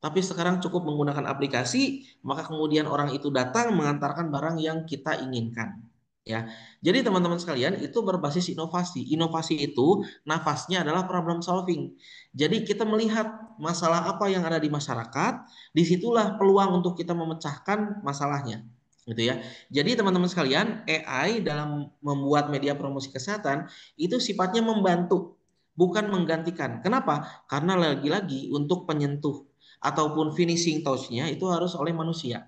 Tapi sekarang cukup menggunakan aplikasi, maka kemudian orang itu datang mengantarkan barang yang kita inginkan. Ya, jadi teman-teman sekalian itu berbasis inovasi. Inovasi itu nafasnya adalah problem solving. Jadi kita melihat masalah apa yang ada di masyarakat, disitulah peluang untuk kita memecahkan masalahnya, gitu ya. Jadi teman-teman sekalian, AI dalam membuat media promosi kesehatan itu sifatnya membantu, bukan menggantikan. Kenapa? Karena lagi-lagi untuk penyentuh ataupun finishing touch-nya itu harus oleh manusia.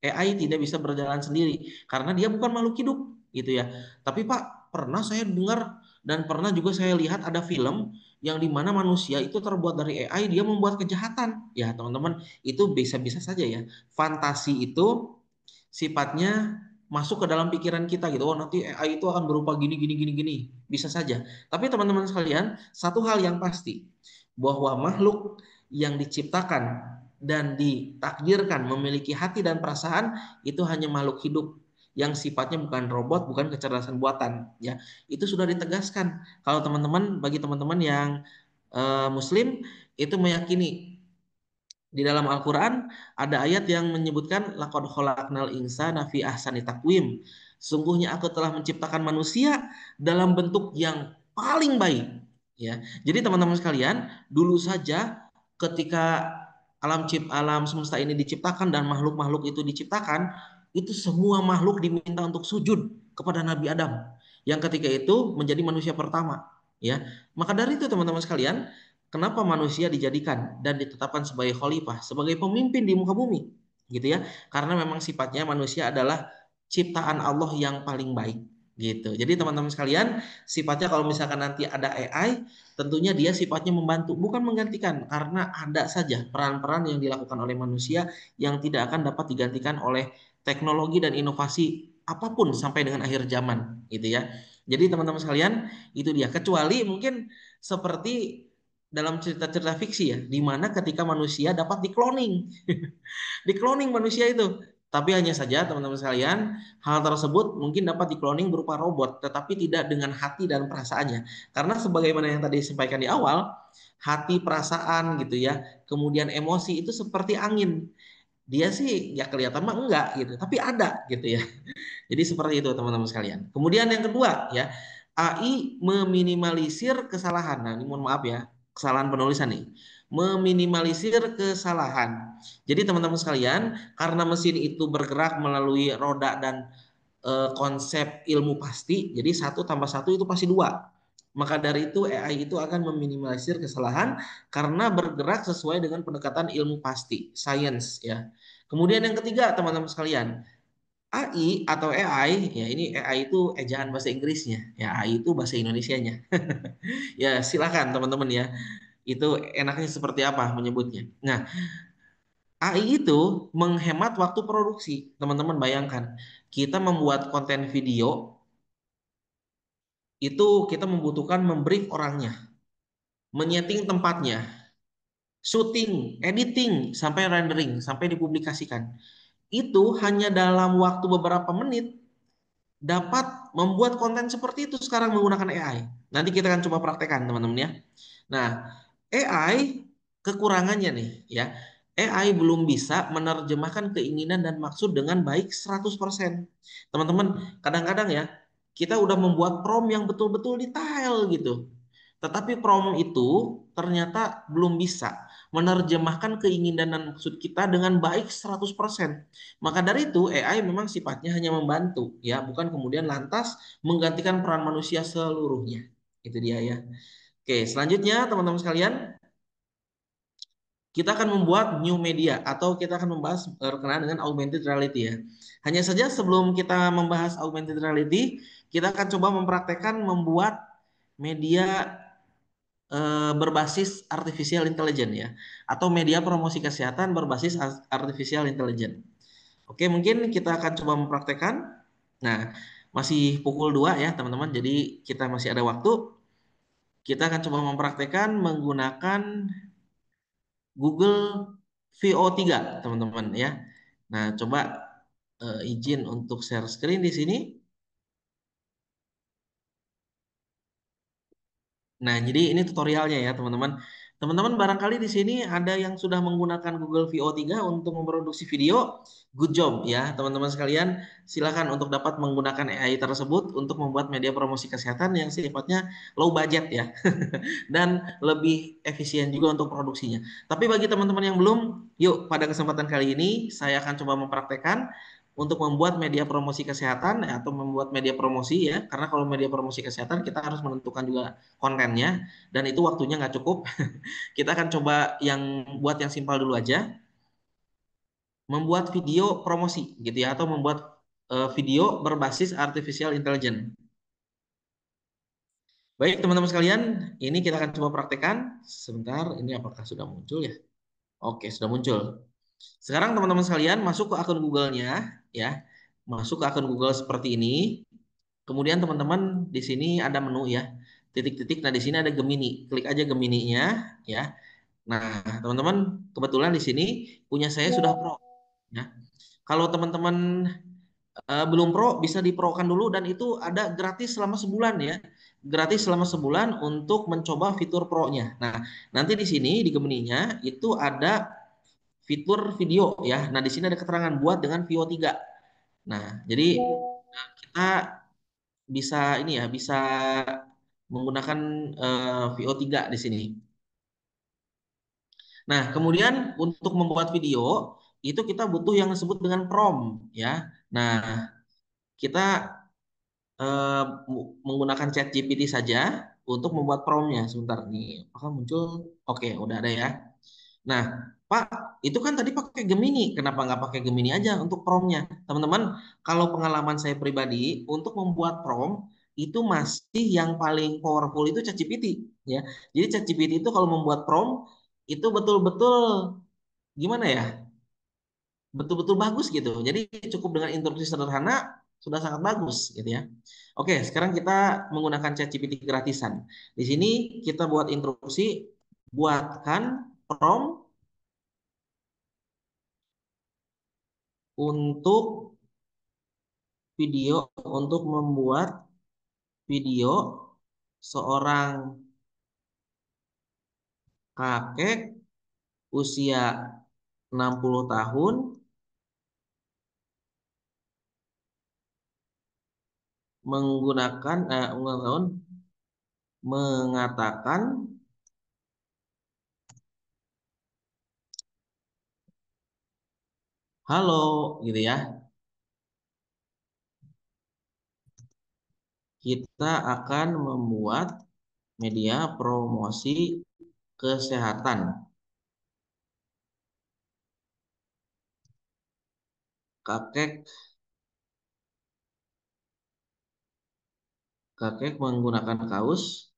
AI tidak bisa berjalan sendiri karena dia bukan makhluk hidup gitu ya. Tapi Pak, pernah saya dengar dan pernah juga saya lihat ada film yang dimana manusia itu terbuat dari AI, dia membuat kejahatan. Ya teman-teman, itu bisa-bisa saja ya. Fantasi itu sifatnya masuk ke dalam pikiran kita gitu. Oh nanti AI itu akan berupa gini gini gini gini. Bisa saja. Tapi teman-teman sekalian, satu hal yang pasti bahwa makhluk yang diciptakan dan ditakdirkan memiliki hati dan perasaan itu hanya makhluk hidup yang sifatnya bukan robot, bukan kecerdasan buatan, ya. Itu sudah ditegaskan. Kalau teman-teman, bagi teman-teman yang Muslim itu meyakini di dalam Al-Quran ada ayat yang menyebutkan laqad khalaqnal insana fi ahsani taqwim. Sungguhnya aku telah menciptakan manusia dalam bentuk yang paling baik. Ya, jadi teman-teman sekalian, dulu saja ketika alam semesta ini diciptakan dan makhluk-makhluk itu diciptakan, itu semua makhluk diminta untuk sujud kepada Nabi Adam yang ketika itu menjadi manusia pertama. Ya, maka dari itu teman-teman sekalian, kenapa manusia dijadikan dan ditetapkan sebagai khalifah, sebagai pemimpin di muka bumi, gitu ya? Karena memang sifatnya manusia adalah ciptaan Allah yang paling baik, gitu. Jadi teman-teman sekalian, sifatnya kalau misalkan nanti ada AI, tentunya dia sifatnya membantu, bukan menggantikan, karena ada saja peran-peran yang dilakukan oleh manusia yang tidak akan dapat digantikan oleh teknologi dan inovasi apapun sampai dengan akhir zaman, gitu ya. Jadi teman-teman sekalian, itu dia. Kecuali mungkin seperti dalam cerita-cerita fiksi ya, di mana ketika manusia dapat dikloning, dikloning manusia itu. Tapi hanya saja teman-teman sekalian, hal tersebut mungkin dapat dikloning berupa robot, tetapi tidak dengan hati dan perasaannya. Karena sebagaimana yang tadi disampaikan di awal, hati, perasaan gitu ya, kemudian emosi itu seperti angin. Dia sih ya kelihatan mah enggak gitu, tapi ada gitu ya. Jadi seperti itu teman-teman sekalian. Kemudian yang kedua ya, AI meminimalisir kesalahan. Nah, ini mohon maaf ya, kesalahan penulisan nih. Meminimalisir kesalahan. Jadi teman-teman sekalian, karena mesin itu bergerak melalui roda dan konsep ilmu pasti, jadi satu tambah satu itu pasti dua. Maka dari itu AI itu akan meminimalisir kesalahan karena bergerak sesuai dengan pendekatan ilmu pasti, science ya. Kemudian yang ketiga teman-teman sekalian, AI atau AI, ya ini AI itu ejaan bahasa Inggrisnya, ya AI itu bahasa Indonesianya. Ya silakan teman-teman ya, itu enaknya seperti apa menyebutnya. Nah, AI itu menghemat waktu produksi. Teman-teman bayangkan, kita membuat konten video itu kita membutuhkan membrief orangnya, menyeting tempatnya, shooting, editing, sampai rendering, sampai dipublikasikan. Itu hanya dalam waktu beberapa menit dapat membuat konten seperti itu sekarang menggunakan AI. Nanti kita akan coba praktekkan teman-teman ya. Nah, AI kekurangannya nih ya. AI belum bisa menerjemahkan keinginan dan maksud dengan baik 100%. Teman-teman, kadang-kadang ya kita udah membuat prompt yang betul-betul detail gitu. Tetapi prompt itu ternyata belum bisa menerjemahkan keinginan dan maksud kita dengan baik 100%. Maka dari itu AI memang sifatnya hanya membantu ya, bukan kemudian lantas menggantikan peran manusia seluruhnya. Itu dia ya. Oke, selanjutnya teman-teman sekalian, kita akan membuat new media atau kita akan membahas berkenaan dengan augmented reality ya. Hanya saja sebelum kita membahas augmented reality, kita akan coba mempraktekkan membuat media berbasis artificial intelligence ya, atau media promosi kesehatan berbasis artificial intelligence. Oke, mungkin kita akan coba mempraktekkan. Nah, masih pukul 2 ya teman-teman, jadi kita masih ada waktu. Kita akan coba mempraktekkan menggunakan Google VO3 teman-teman ya. Nah, coba izin untuk share screen di sini. Nah, jadi ini tutorialnya ya, teman-teman. Teman-teman barangkali di sini ada yang sudah menggunakan Google VO3 untuk memproduksi video. Good job ya, teman-teman sekalian. Silakan untuk dapat menggunakan AI tersebut untuk membuat media promosi kesehatan yang sifatnya low budget ya. Dan lebih efisien juga untuk produksinya. Tapi bagi teman-teman yang belum, yuk pada kesempatan kali ini saya akan coba mempraktekkan untuk membuat media promosi kesehatan atau membuat media promosi ya, karena kalau media promosi kesehatan kita harus menentukan juga kontennya dan itu waktunya nggak cukup. Kita akan coba yang buat yang simpel dulu aja, membuat video promosi gitu ya, atau membuat video berbasis artificial intelligence. Baik teman-teman sekalian, ini kita akan coba praktekkan. Sebentar, ini apakah sudah muncul ya? Oke, sudah muncul. Sekarang teman-teman sekalian masuk ke akun Google-nya ya. Masuk ke akun Google seperti ini. Kemudian teman-teman di sini ada menu ya, titik-titik. Nah di sini ada Gemini, klik aja Gemininya ya. Nah, teman-teman, kebetulan di sini punya saya sudah pro. Ya. Kalau teman-teman belum pro, bisa diprokan dulu dan itu ada gratis selama sebulan ya. Gratis selama sebulan untuk mencoba fitur pro-nya. Nah, nanti di sini di Gemini-nya itu ada fitur video ya. Nah, di sini ada keterangan buat dengan Vio 3. Nah, jadi kita bisa ini ya, bisa menggunakan VO 3 di sini. Nah, kemudian untuk membuat video itu kita butuh yang disebut dengan prompt ya. Nah, kita menggunakan chat GPT saja untuk membuat promptnya. Sebentar nih, apakah muncul? Oke, udah ada ya. Nah, Pak, itu kan tadi pakai Gemini. Kenapa nggak pakai Gemini aja untuk promptnya? Teman-teman, kalau pengalaman saya pribadi untuk membuat prompt itu masih yang paling powerful itu ChatGPT ya. Jadi ChatGPT itu kalau membuat prompt itu betul-betul gimana ya? Betul-betul bagus gitu. Jadi cukup dengan instruksi sederhana sudah sangat bagus gitu ya. Oke, sekarang kita menggunakan ChatGPT gratisan. Di sini kita buat instruksi, buatkan prompt untuk video untuk membuat video seorang kakek usia 60 tahun mengatakan halo gitu ya. Kita akan membuat media promosi kesehatan. Kakek kakek menggunakan kaos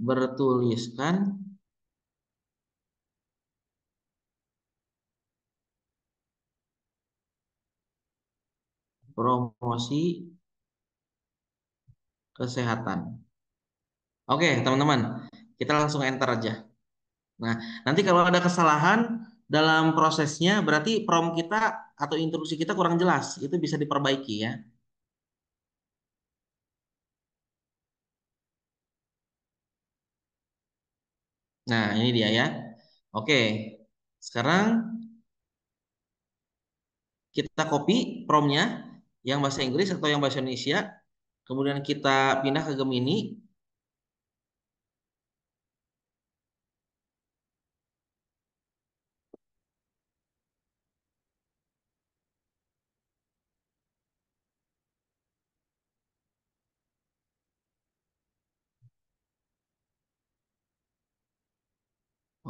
bertuliskan promosi kesehatan. Oke, teman-teman, kita langsung enter aja. Nah, nanti kalau ada kesalahan dalam prosesnya, berarti prompt kita atau instruksi kita kurang jelas. Itu bisa diperbaiki ya. Nah, ini dia ya. Oke, sekarang kita copy promptnya yang bahasa Inggris atau yang bahasa Indonesia. Kemudian kita pindah ke Gemini.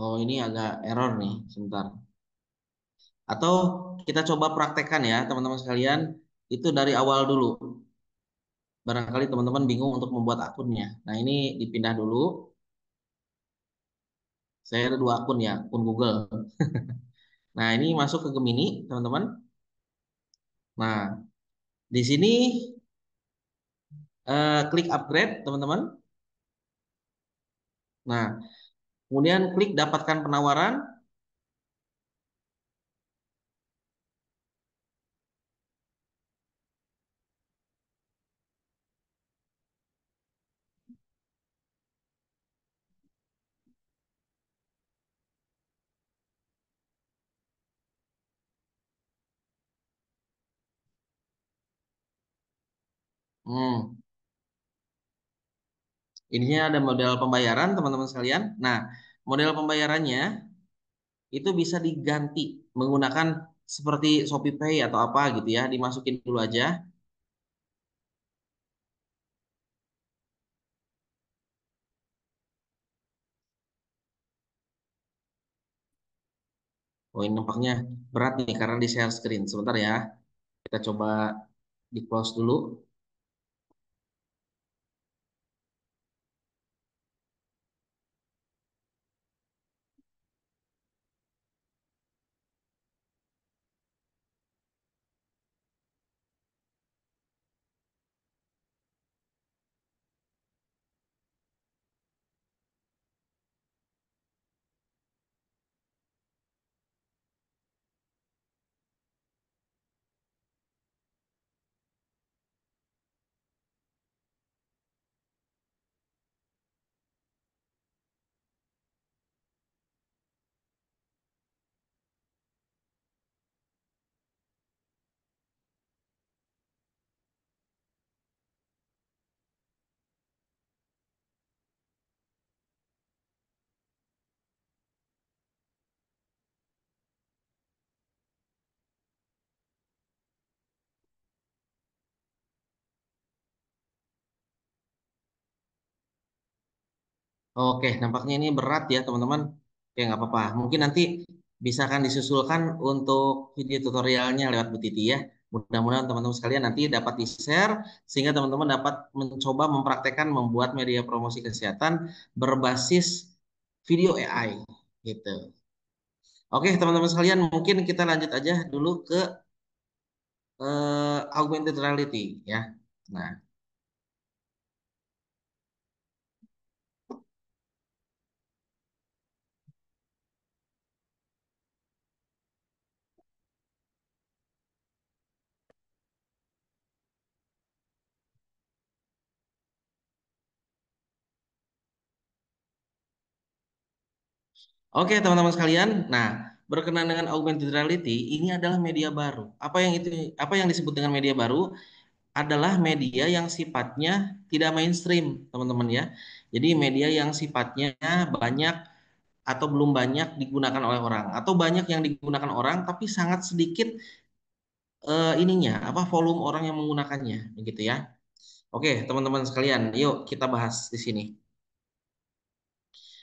Oh, ini agak error nih, sebentar. Atau kita coba praktekkan ya, teman-teman sekalian. Itu dari awal dulu. Barangkali teman-teman bingung untuk membuat akunnya. Nah, ini dipindah dulu. Saya ada dua akun ya, akun Google. Nah, ini masuk ke Gemini, teman-teman. Nah, di sini klik upgrade, teman-teman. Nah, kemudian klik dapatkan penawaran. Hmm, ininya ada model pembayaran, teman-teman sekalian. Nah, model pembayarannya itu bisa diganti menggunakan seperti ShopeePay atau apa gitu ya. Dimasukin dulu aja. Oh, ini nampaknya berat nih karena di share screen. Sebentar ya. Kita coba di close dulu. Oke, nampaknya ini berat ya teman-teman. Oke, nggak apa-apa. Mungkin nanti bisa kan disusulkan untuk video tutorialnya lewat Bu Titi ya. Mudah-mudahan teman-teman sekalian nanti dapat di-share sehingga teman-teman dapat mencoba mempraktekkan membuat media promosi kesehatan berbasis video AI gitu. Oke, teman-teman sekalian, mungkin kita lanjut aja dulu ke augmented reality ya. Nah, oke, teman-teman sekalian. Nah, berkenaan dengan augmented reality, ini adalah media baru. Apa yang disebut dengan media baru adalah media yang sifatnya tidak mainstream, teman-teman ya. Jadi media yang sifatnya banyak atau belum banyak digunakan oleh orang atau banyak yang digunakan orang tapi sangat sedikit ininya apa volume orang yang menggunakannya begitu ya. Oke, teman-teman sekalian, yuk kita bahas di sini.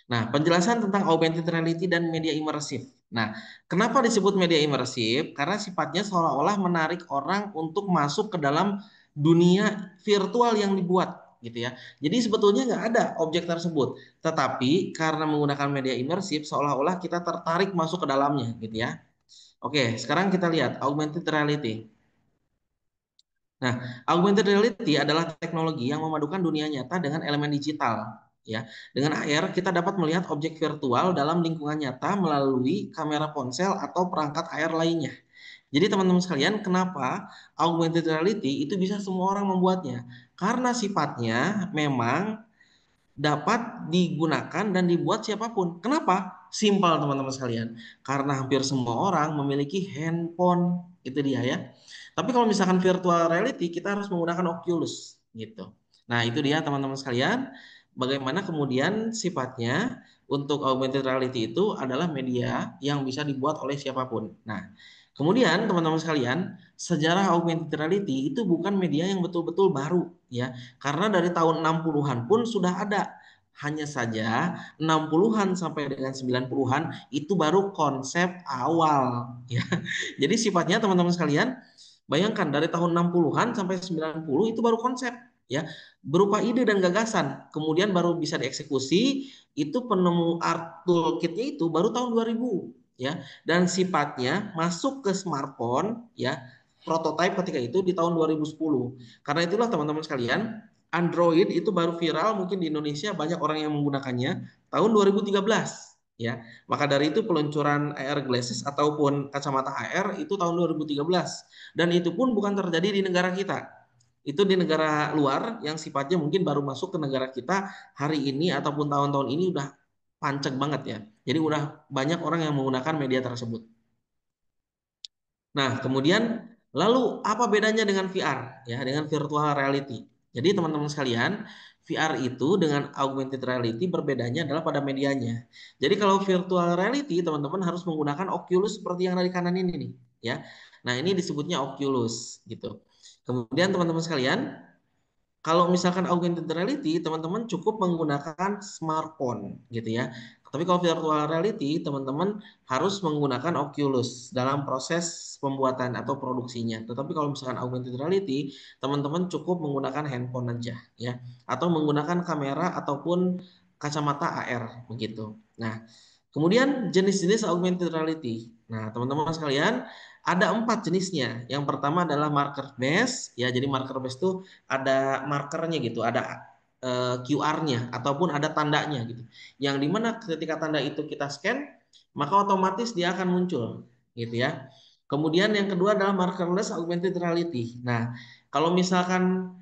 Nah, penjelasan tentang augmented reality dan media imersif. Nah, kenapa disebut media imersif? Karena sifatnya seolah-olah menarik orang untuk masuk ke dalam dunia virtual yang dibuat, gitu ya. Jadi sebetulnya nggak ada objek tersebut, tetapi karena menggunakan media imersif, seolah-olah kita tertarik masuk ke dalamnya, gitu ya. Oke, sekarang kita lihat augmented reality. Nah, augmented reality adalah teknologi yang memadukan dunia nyata dengan elemen digital. Ya, dengan AR kita dapat melihat objek virtual dalam lingkungan nyata melalui kamera ponsel atau perangkat AR lainnya. Jadi teman-teman sekalian, kenapa augmented reality itu bisa semua orang membuatnya? Karena sifatnya memang dapat digunakan dan dibuat siapapun. Kenapa? Simpel teman-teman sekalian. Karena hampir semua orang memiliki handphone. Itu dia ya. Tapi kalau misalkan virtual reality, kita harus menggunakan Oculus gitu. Nah, itu dia teman-teman sekalian. Bagaimana kemudian sifatnya untuk augmented reality itu adalah media yang bisa dibuat oleh siapapun. Nah, kemudian teman-teman sekalian, sejarah augmented reality itu bukan media yang betul-betul baru ya. Karena dari tahun 60-an pun sudah ada. Hanya saja 60-an sampai dengan 90-an itu baru konsep awal ya. Jadi sifatnya teman-teman sekalian, bayangkan dari tahun 60-an sampai 90 itu baru konsep ya, berupa ide dan gagasan. Kemudian baru bisa dieksekusi, itu penemu art toolkitnya itu baru tahun 2000 ya. Dan sifatnya masuk ke smartphone ya, prototipe ketika itu di tahun 2010. Karena itulah teman-teman sekalian, Android itu baru viral mungkin di Indonesia banyak orang yang menggunakannya tahun 2013 ya. Maka dari itu peluncuran AR glasses ataupun kacamata AR itu tahun 2013 dan itu pun bukan terjadi di negara kita. Itu di negara luar yang sifatnya mungkin baru masuk ke negara kita hari ini ataupun tahun-tahun ini udah pancek banget ya. Jadi udah banyak orang yang menggunakan media tersebut. Nah, kemudian lalu apa bedanya dengan VR ya, dengan virtual reality? Jadi teman-teman sekalian, VR itu dengan augmented reality berbedanya adalah pada medianya. Jadi kalau virtual reality teman-teman harus menggunakan Oculus seperti yang dari kanan ini nih, ya. Nah, ini disebutnya Oculus gitu. Kemudian teman-teman sekalian, kalau misalkan augmented reality, teman-teman cukup menggunakan smartphone gitu ya. Tapi kalau virtual reality, teman-teman harus menggunakan Oculus dalam proses pembuatan atau produksinya. Tetapi kalau misalkan augmented reality, teman-teman cukup menggunakan handphone aja ya, atau menggunakan kamera ataupun kacamata AR begitu. Nah, kemudian jenis-jenis augmented reality. Nah, teman-teman sekalian, ada 4 jenisnya. Yang pertama adalah marker based, ya. Jadi marker based itu ada markernya gitu, ada QR-nya ataupun ada tandanya gitu. Yang dimana ketika tanda itu kita scan, maka otomatis dia akan muncul, gitu ya. Kemudian yang kedua adalah markerless augmented reality. Nah, kalau misalkan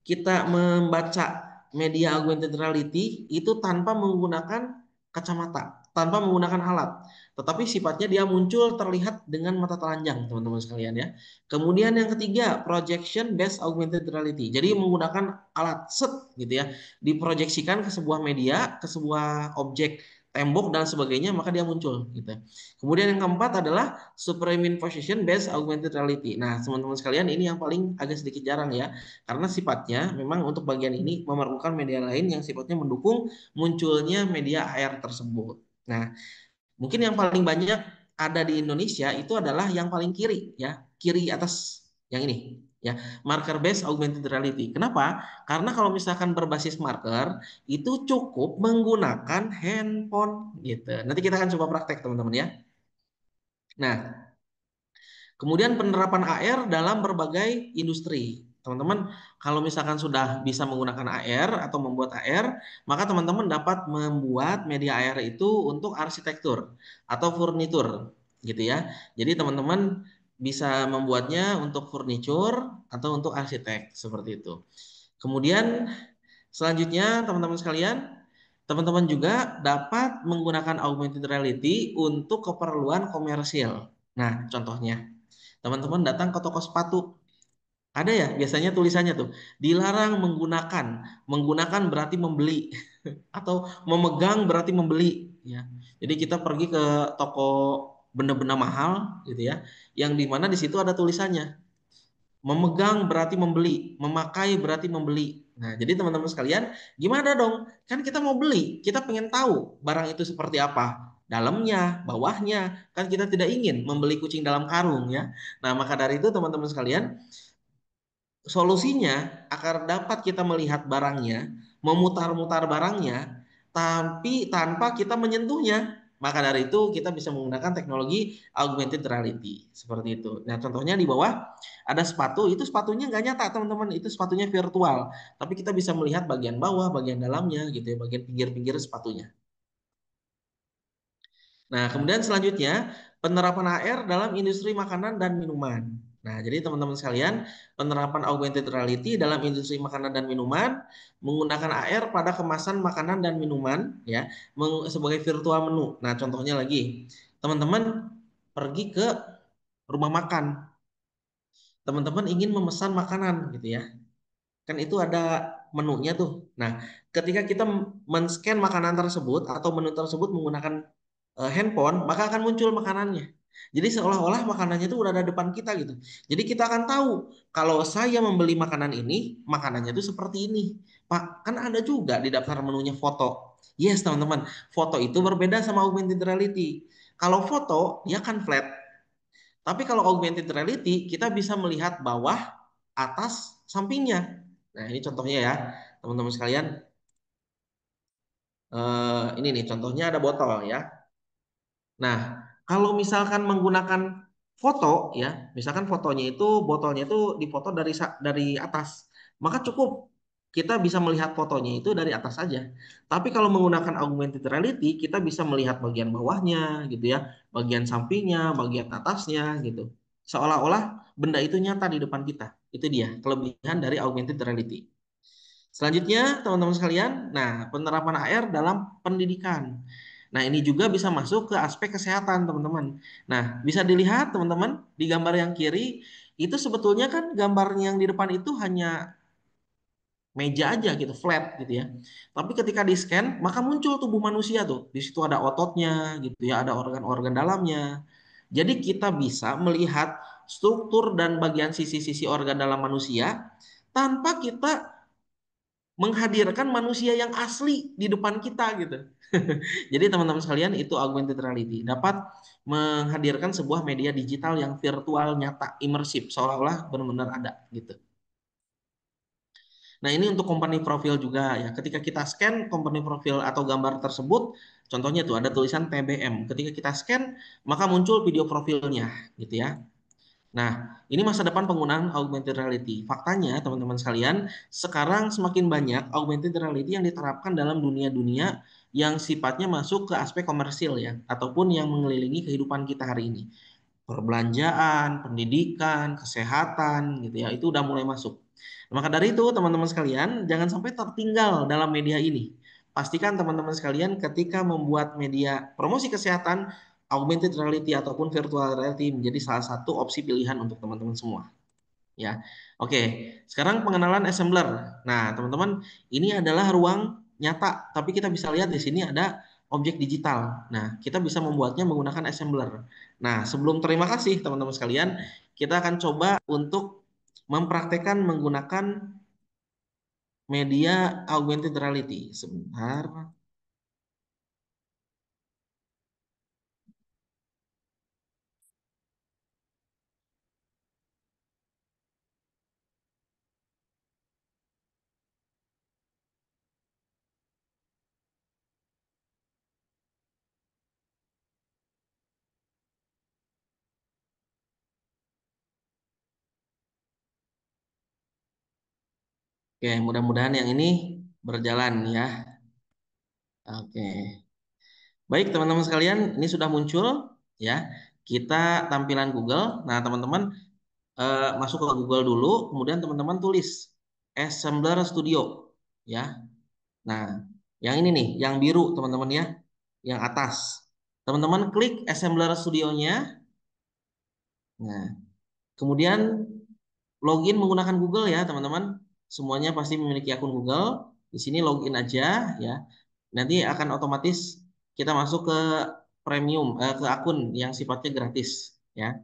kita membaca media augmented reality itu tanpa menggunakan kacamata, tanpa menggunakan alat, tetapi sifatnya dia muncul terlihat dengan mata telanjang, teman-teman sekalian ya. Kemudian yang ketiga, projection based augmented reality. Jadi menggunakan alat set gitu ya, diproyeksikan ke sebuah media, ke sebuah objek tembok dan sebagainya, maka dia muncul gitu. Kemudian yang keempat adalah superimine position based augmented reality. Nah, teman-teman sekalian, ini yang paling agak sedikit jarang ya, karena sifatnya memang untuk bagian ini memerlukan media lain yang sifatnya mendukung munculnya media AR tersebut. Nah, mungkin yang paling banyak ada di Indonesia itu adalah yang paling kiri ya, kiri atas yang ini ya, marker based augmented reality. Kenapa? Karena kalau misalkan berbasis marker itu cukup menggunakan handphone gitu. Nanti kita akan coba praktek teman-teman ya. Nah, kemudian penerapan AR dalam berbagai industri. Teman-teman, kalau misalkan sudah bisa menggunakan AR atau membuat AR, maka teman-teman dapat membuat media AR itu untuk arsitektur atau furnitur, gitu ya. Jadi teman-teman bisa membuatnya untuk furniture atau untuk arsitek seperti itu. Kemudian selanjutnya teman-teman sekalian, teman-teman juga dapat menggunakan augmented reality untuk keperluan komersial. Nah, contohnya teman-teman datang ke toko sepatu, ada ya biasanya tulisannya tuh dilarang menggunakan, menggunakan berarti membeli atau memegang berarti membeli ya. Jadi kita pergi ke toko benda-benda mahal gitu ya, yang dimana di situ ada tulisannya memegang berarti membeli, memakai berarti membeli. Nah, jadi teman-teman sekalian, gimana dong? Kan kita mau beli, kita pengen tahu barang itu seperti apa. Dalamnya, bawahnya, kan kita tidak ingin membeli kucing dalam karung ya. Nah, maka dari itu teman-teman sekalian, solusinya agar dapat kita melihat barangnya, memutar-mutar barangnya, tapi tanpa kita menyentuhnya. Maka dari itu kita bisa menggunakan teknologi augmented reality seperti itu. Nah, contohnya di bawah ada sepatu, itu sepatunya nggak nyata teman-teman, itu sepatunya virtual. Tapi kita bisa melihat bagian bawah, bagian dalamnya gitu ya, bagian pinggir-pinggir sepatunya. Nah, kemudian selanjutnya penerapan AR dalam industri makanan dan minuman. Nah, jadi teman-teman sekalian, penerapan augmented reality dalam industri makanan dan minuman menggunakan AR pada kemasan makanan dan minuman ya, sebagai virtual menu. Nah, contohnya lagi, teman-teman pergi ke rumah makan, teman-teman ingin memesan makanan gitu ya. Kan itu ada menunya tuh. Nah, ketika kita men-scan makanan tersebut atau menu tersebut menggunakan handphone, maka akan muncul makanannya. Jadi seolah-olah makanannya itu udah ada depan kita gitu. Jadi kita akan tahu kalau saya membeli makanan ini, makanannya itu seperti ini. Pak, kan ada juga di daftar menunya foto. Yes, teman-teman, foto itu berbeda sama augmented reality. Kalau foto, dia kan flat. Tapi kalau augmented reality, kita bisa melihat bawah, atas, sampingnya. Nah, ini contohnya ya, teman-teman sekalian. Ini nih, contohnya ada botol ya. Nah, kalau misalkan menggunakan foto ya, misalkan fotonya itu botolnya itu difoto dari atas, maka cukup kita bisa melihat fotonya itu dari atas saja. Tapi kalau menggunakan augmented reality, kita bisa melihat bagian bawahnya gitu ya, bagian sampingnya, bagian atasnya gitu. Seolah-olah benda itu nyata di depan kita. Itu dia kelebihan dari augmented reality. Selanjutnya, teman-teman sekalian, nah penerapan AR dalam pendidikan. Nah, ini juga bisa masuk ke aspek kesehatan, teman-teman. Nah, bisa dilihat, teman-teman, di gambar yang kiri, itu sebetulnya kan gambar yang di depan itu hanya meja aja gitu, flat gitu ya. Tapi ketika di scan, maka muncul tubuh manusia tuh. Di situ ada ototnya gitu ya, ada organ-organ dalamnya. Jadi kita bisa melihat struktur dan bagian sisi-sisi organ dalam manusia tanpa kita menghadirkan manusia yang asli di depan kita gitu. Jadi teman-teman sekalian, itu augmented reality dapat menghadirkan sebuah media digital yang virtual nyata, imersif, seolah-olah benar-benar ada gitu. Nah, ini untuk company profil juga ya. Ketika kita scan company profil atau gambar tersebut, contohnya tuh ada tulisan TBM. Ketika kita scan, maka muncul video profilnya gitu ya. Nah, ini masa depan penggunaan augmented reality. Faktanya, teman-teman sekalian, sekarang semakin banyak augmented reality yang diterapkan dalam dunia-dunia yang sifatnya masuk ke aspek komersil ya, ataupun yang mengelilingi kehidupan kita hari ini. Perbelanjaan, pendidikan, kesehatan gitu ya, itu udah mulai masuk. Maka dari itu, teman-teman sekalian, jangan sampai tertinggal dalam media ini. Pastikan teman-teman sekalian ketika membuat media promosi kesehatan, augmented reality ataupun virtual reality menjadi salah satu opsi pilihan untuk teman-teman semua. Ya, oke. Sekarang pengenalan assembler. Nah, teman-teman, ini adalah ruang nyata, tapi kita bisa lihat di sini ada objek digital. Nah, kita bisa membuatnya menggunakan assembler. Nah, sebelum terima kasih teman-teman sekalian, kita akan coba untuk mempraktekkan menggunakan media augmented reality. Sebentar. Oke, mudah-mudahan yang ini berjalan ya. Oke. Baik, teman-teman sekalian, ini sudah muncul ya. Kita tampilan Google. Nah, teman-teman masuk ke Google dulu, kemudian teman-teman tulis Assembler Studio ya. Nah, yang ini nih, yang biru teman-teman ya, yang atas. Teman-teman klik Assembler Studionya. Nah, kemudian login menggunakan Google ya, teman-teman. Semuanya pasti memiliki akun Google. Di sini login aja ya. Nanti akan otomatis kita masuk ke premium, ke akun yang sifatnya gratis ya.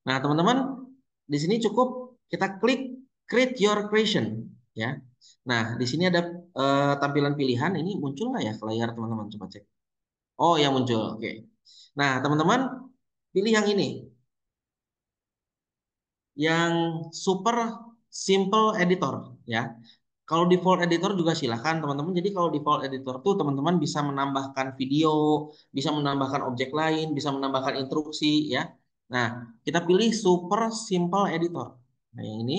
Nah, teman-teman, di sini cukup kita klik create your creation ya. Nah, di sini ada tampilan pilihan. Ini muncul nggak ya ke layar teman-teman? Coba cek. Oh, yang muncul. Oke. Nah, teman-teman pilih yang ini, yang super simple editor ya. Kalau default editor juga silahkan teman-teman. Jadi kalau default editor tuh teman-teman bisa menambahkan video, bisa menambahkan objek lain, bisa menambahkan instruksi ya. Nah, kita pilih super simple editor. Nah, yang ini.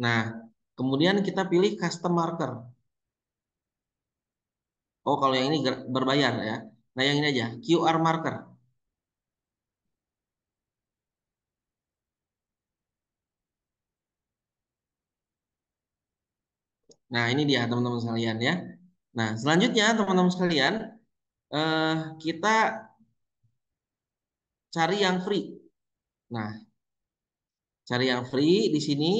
Nah, kemudian kita pilih custom marker. Oh, kalau yang ini berbayar ya. Nah, yang ini aja, QR marker. Nah, ini dia teman-teman sekalian ya. Nah, selanjutnya teman-teman sekalian, eh, kita cari yang free. Nah, cari yang free di sini.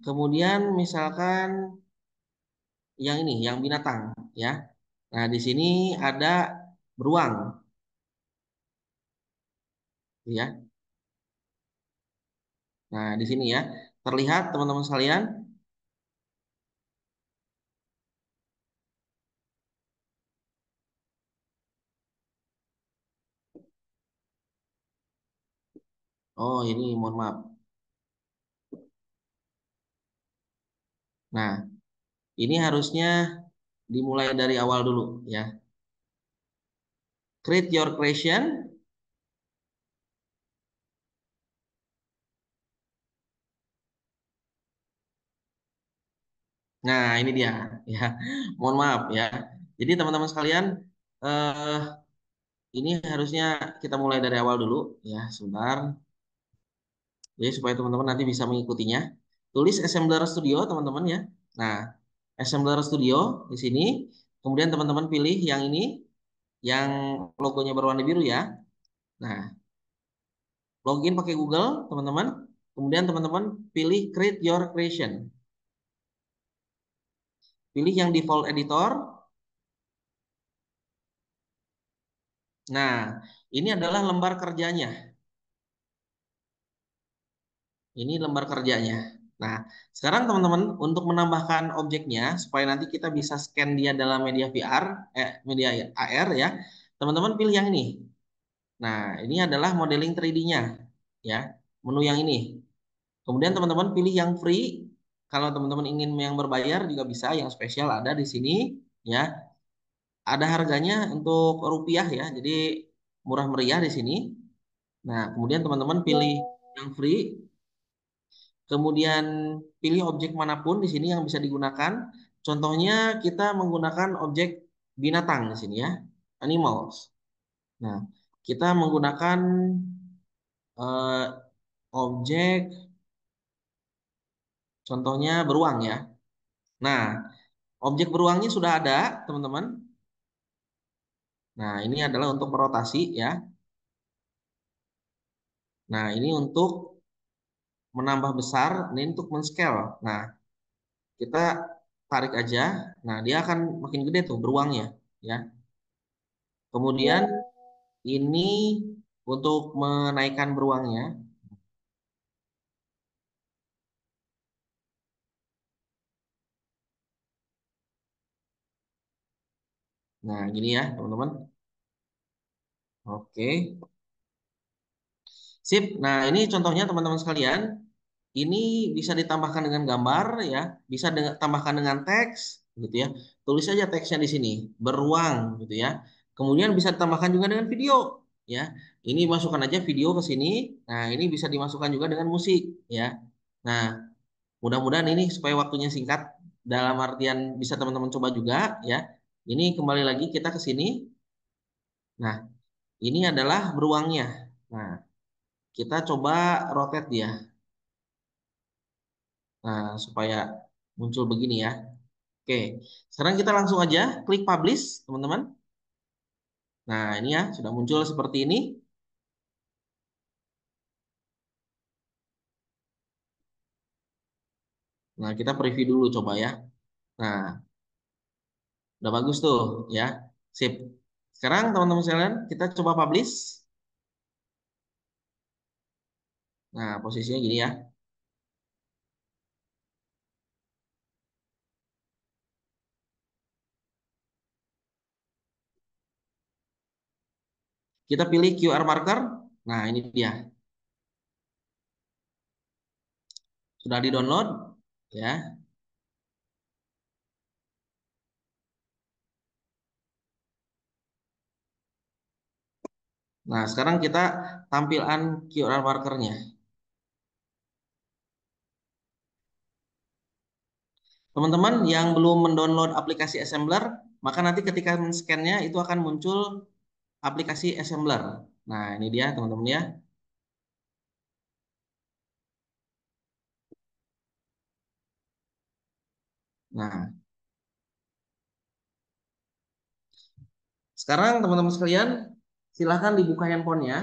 Kemudian misalkan yang ini, yang binatang ya. Nah, di sini ada beruang ya. Nah, di sini ya. Terlihat teman-teman sekalian. Oh, ini mohon maaf. Nah, ini harusnya dimulai dari awal dulu ya. Create your creation. Nah, ini dia ya. Mohon maaf ya. Jadi teman-teman sekalian, eh ini harusnya kita mulai dari awal dulu ya, sebentar. Jadi supaya teman-teman nanti bisa mengikutinya. Tulis Assembler Studio teman-teman ya. Nah, Assembler Studio di sini. Kemudian teman-teman pilih yang ini, yang logonya berwarna biru ya. Nah, login pakai Google teman-teman. Kemudian teman-teman pilih Create Your Creation. Pilih yang default editor. Nah, ini adalah lembar kerjanya. Ini lembar kerjanya. Nah, sekarang teman-teman untuk menambahkan objeknya supaya nanti kita bisa scan dia dalam media VR, media AR ya. Teman-teman pilih yang ini. Nah, ini adalah modeling 3D-nya ya. Menu yang ini. Kemudian teman-teman pilih yang free. Kalau teman-teman ingin yang berbayar juga bisa, yang spesial ada di sini ya. Ada harganya untuk rupiah ya. Jadi murah meriah di sini. Nah, kemudian teman-teman pilih yang free. Kemudian pilih objek manapun di sini yang bisa digunakan. Contohnya kita menggunakan objek binatang di sini ya, animals. Nah, kita menggunakan eh, objek, contohnya beruang ya. Nah, objek beruangnya sudah ada, teman-teman. Nah, ini adalah untuk merotasi ya. Nah, ini untuk menambah besar, ini untuk men-scale. Nah, kita tarik aja. Nah, dia akan makin gede tuh beruangnya, ya. Kemudian ini untuk menaikkan beruangnya. Nah, gini ya, teman-teman. Oke. Sip. Nah, ini contohnya teman-teman sekalian. Ini bisa ditambahkan dengan gambar ya, bisa tambahkan dengan teks gitu ya. Tulis saja teksnya di sini, beruang gitu ya. Kemudian bisa ditambahkan juga dengan video ya. Ini masukkan aja video ke sini. Nah, ini bisa dimasukkan juga dengan musik ya. Nah, mudah-mudahan ini supaya waktunya singkat dalam artian bisa teman-teman coba juga ya. Ini kembali lagi kita ke sini. Nah, ini adalah beruangnya. Nah, kita coba rotate dia. Nah, supaya muncul begini ya. Oke, sekarang kita langsung aja klik publish, teman-teman. Nah, ini ya, sudah muncul seperti ini. Nah, kita preview dulu coba ya. Nah, udah bagus tuh ya. Sip. Sekarang teman-teman sekalian, kita coba publish. Nah, posisinya gini ya. Kita pilih QR marker. Nah, ini dia. Sudah di-download ya. Nah, sekarang kita tampilan QR markernya. Teman-teman yang belum mendownload aplikasi Assembler, maka nanti ketika men-scan-nya itu akan muncul aplikasi Assembler. Nah, ini dia teman-teman ya. Nah, sekarang teman-teman sekalian, silahkan dibuka handphonenya.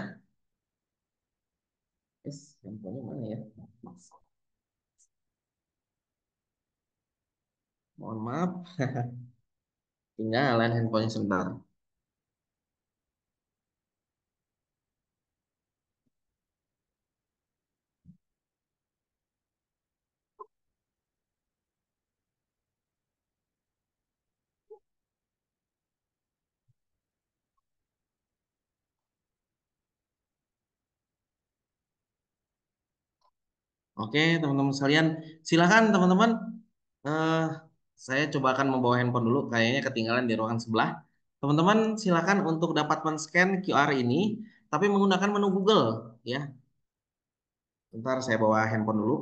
Handphonenya mana ya? Mohon maaf, tinggalan handphonenya sebentar. Oke, teman-teman sekalian, silahkan teman-teman. Eh, saya coba akan membawa handphone dulu, kayaknya ketinggalan di ruangan sebelah. Teman-teman, silakan untuk dapat men-scan QR ini, tapi menggunakan menu Google, ya. Bentar, saya bawa handphone dulu.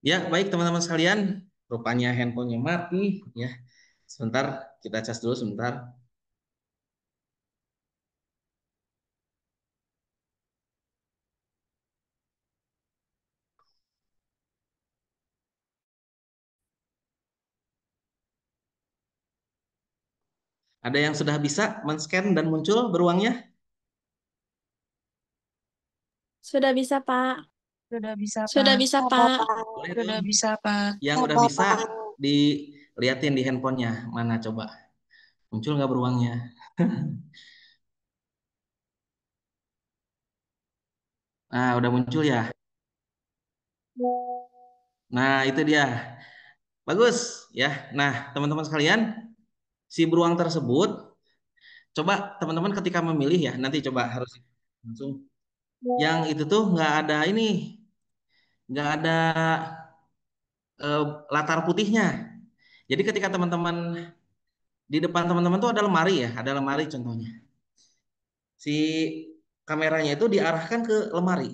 Ya, baik teman-teman sekalian, rupanya handphonenya mati ya. Sebentar, kita cas dulu sebentar. Ada yang sudah bisa men-scan dan muncul beruangnya? Sudah bisa, Pak. Sudah bisa, Sudah Pak. bisa, Pak. Boleh Sudah dong. bisa, Pak. Yang udah bisa diliatin di handphonenya. Mana coba? Muncul nggak beruangnya? Nah, udah muncul ya. Nah, itu dia. Bagus ya. Nah, teman-teman sekalian, si beruang tersebut, coba teman-teman ketika memilih ya, nanti coba harus langsung. Yang itu tuh nggak ada ini, nggak ada eh, latar putihnya. Jadi ketika teman-teman di depan teman-teman tuh ada lemari ya, ada lemari contohnya. Si kameranya itu diarahkan ke lemari.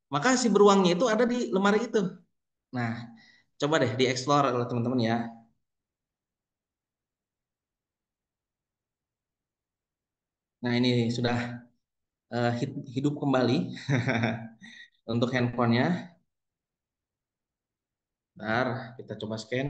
Maka si beruangnya itu ada di lemari itu. Nah, coba deh dieksplor oleh teman-teman ya. Nah, ini sudah hidup kembali untuk handphonenya. Bentar, kita coba scan.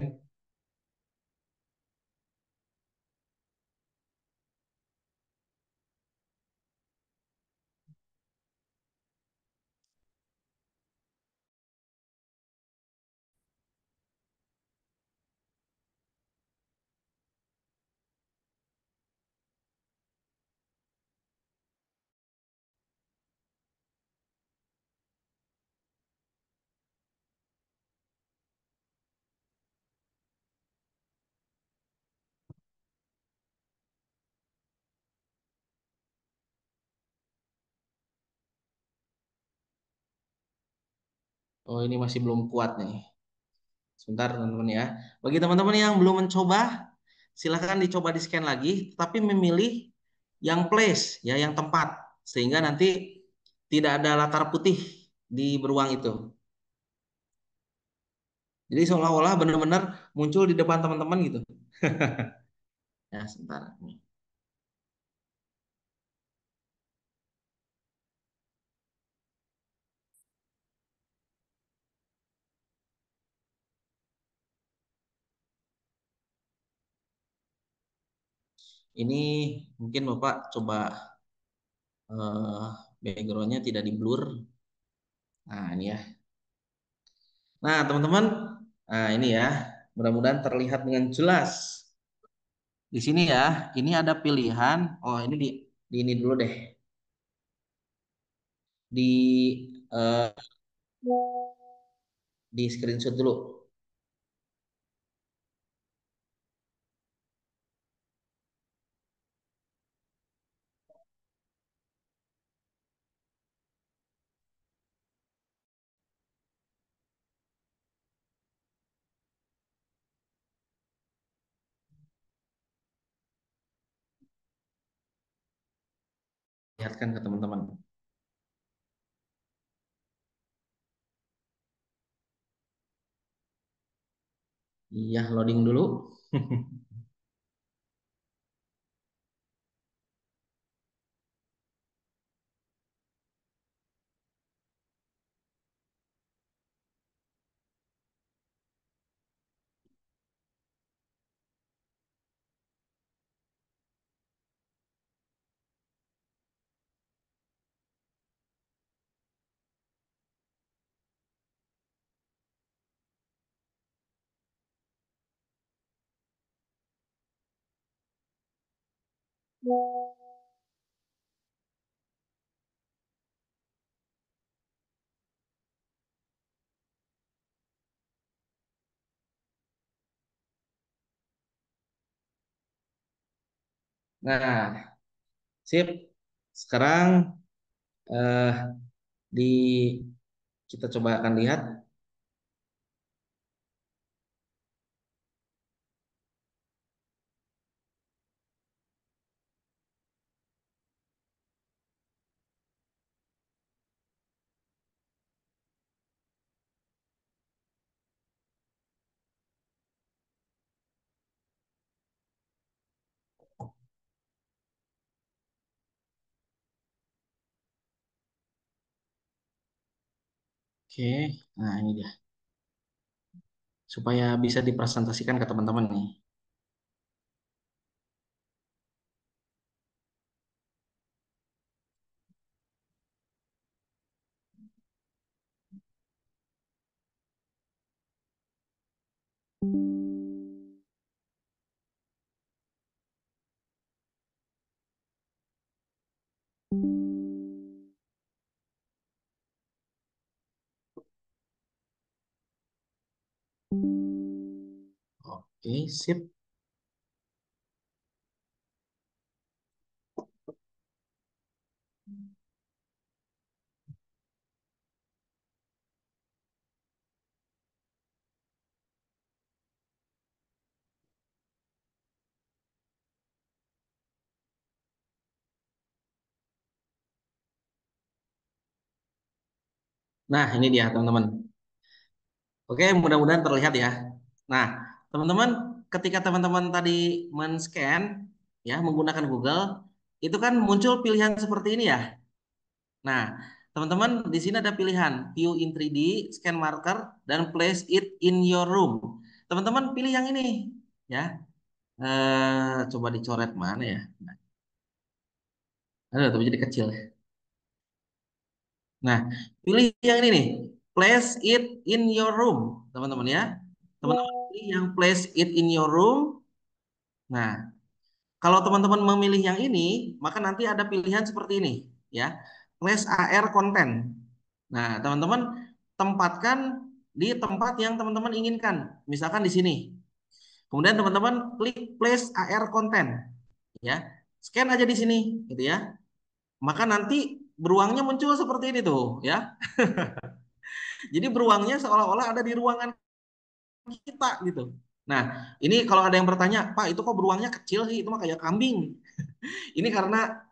Oh, ini masih belum kuat nih. Sebentar teman-teman ya. Bagi teman-teman yang belum mencoba, silakan dicoba di scan lagi, tapi memilih yang place ya, yang tempat, sehingga nanti tidak ada latar putih di beruang itu. Jadi seolah-olah benar-benar muncul di depan teman-teman gitu. Ya, sebentar. Ini mungkin Bapak coba backgroundnya tidak di blur. Nah, ini ya. Nah, teman-teman, nah ini ya. Mudah-mudahan terlihat dengan jelas. Di sini ya, ini ada pilihan. Oh, ini di ini dulu deh. Eh, di screenshot dulu. Lihatkan ke teman-teman. Iya, loading dulu. Nah, sip. Sekarang eh, di kita coba akan lihat. Oke, nah ini dia. Supaya bisa dipresentasikan ke teman-teman nih. Oke, sip. Nah, ini dia teman-teman. Oke, mudah-mudahan terlihat ya. Nah, teman-teman, ketika teman-teman tadi men-scan ya menggunakan Google, itu kan muncul pilihan seperti ini ya. Nah, teman-teman di sini ada pilihan view in 3D, scan marker, dan place it in your room. Teman-teman pilih yang ini ya. Coba dicoret mana ya? Aduh, tapi jadi kecil. Nah, pilih yang ini nih, place it in your room, teman-teman ya. Teman-teman pilih yang place it in your room. Nah, kalau teman-teman memilih yang ini, maka nanti ada pilihan seperti ini, ya. Place AR content. Nah, teman-teman tempatkan di tempat yang teman-teman inginkan. Misalkan di sini. Kemudian teman-teman klik place AR content, ya. Scan aja di sini, gitu ya. Maka nanti beruangnya muncul seperti ini tuh, ya. Jadi beruangnya seolah-olah ada di ruangan kita gitu. Nah, ini kalau ada yang bertanya, Pak, itu kok beruangnya kecil sih? Itu mah kayak kambing. Ini karena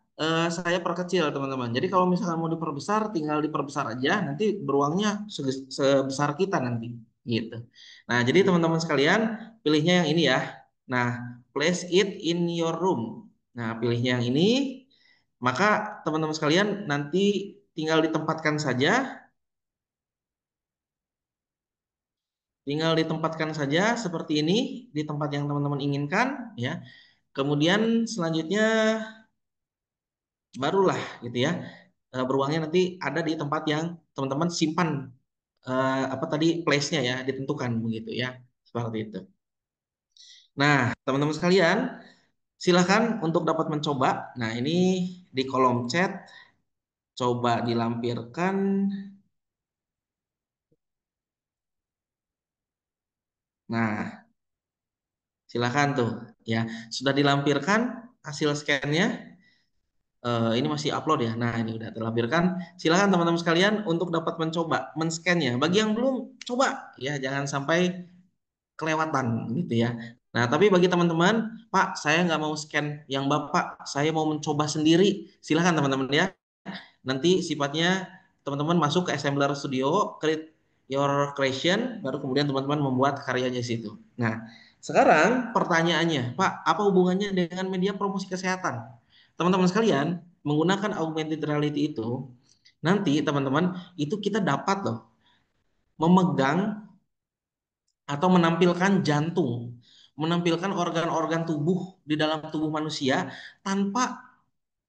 saya perkecil, teman-teman. Jadi kalau misalkan mau diperbesar, tinggal diperbesar aja. Nanti beruangnya sebesar kita nanti, gitu. Nah, jadi teman-teman sekalian, pilihnya yang ini ya. Nah, place it in your room. Nah, pilihnya yang ini. Maka teman-teman sekalian nanti tinggal ditempatkan saja. Tinggal ditempatkan saja seperti ini di tempat yang teman-teman inginkan, ya. Kemudian selanjutnya barulah gitu ya. Beruangnya nanti ada di tempat yang teman-teman simpan apa tadi place-nya ya ditentukan begitu ya. Seperti itu. Nah, teman-teman sekalian, silakan untuk dapat mencoba. Nah, ini di kolom chat coba dilampirkan. Nah, silakan tuh ya. Sudah dilampirkan hasil scan-nya. Ini masih upload ya. Nah, ini udah terlampirkan. Silakan teman-teman sekalian untuk dapat mencoba men-scan-nya. Bagi yang belum, coba ya, jangan sampai kelewatan gitu ya. Nah, tapi bagi teman-teman, Pak, saya nggak mau scan yang Bapak, saya mau mencoba sendiri. Silakan teman-teman ya. Nanti sifatnya teman-teman masuk ke Assembler Studio, create your creation, baru kemudian teman-teman membuat karyanya di situ. Nah, sekarang pertanyaannya, Pak, apa hubungannya dengan media promosi kesehatan? Teman-teman sekalian, menggunakan augmented reality itu, nanti teman-teman itu kita dapat loh memegang atau menampilkan jantung, menampilkan organ-organ tubuh di dalam tubuh manusia tanpa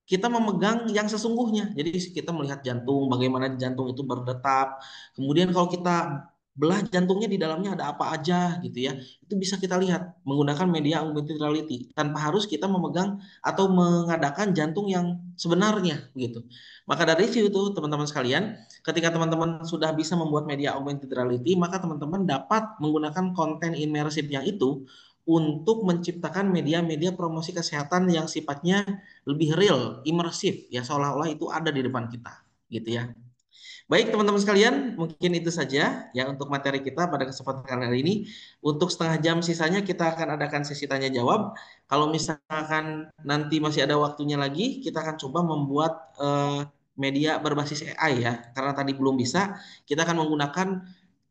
kita memegang yang sesungguhnya. Jadi kita melihat jantung, bagaimana jantung itu berdetak. Kemudian kalau kita belah jantungnya di dalamnya ada apa aja gitu ya. Itu bisa kita lihat menggunakan media augmented reality tanpa harus kita memegang atau mengadakan jantung yang sebenarnya gitu. Maka dari itu teman-teman sekalian, ketika teman-teman sudah bisa membuat media augmented reality, maka teman-teman dapat menggunakan konten imersif yang itu untuk menciptakan media-media promosi kesehatan yang sifatnya lebih real, imersif, ya seolah-olah itu ada di depan kita, gitu ya. Baik teman-teman sekalian, mungkin itu saja ya untuk materi kita pada kesempatan kali ini. Untuk setengah jam sisanya kita akan adakan sesi tanya jawab. Kalau misalkan nanti masih ada waktunya lagi, kita akan coba membuat media berbasis AI ya. Karena tadi belum bisa, kita akan menggunakan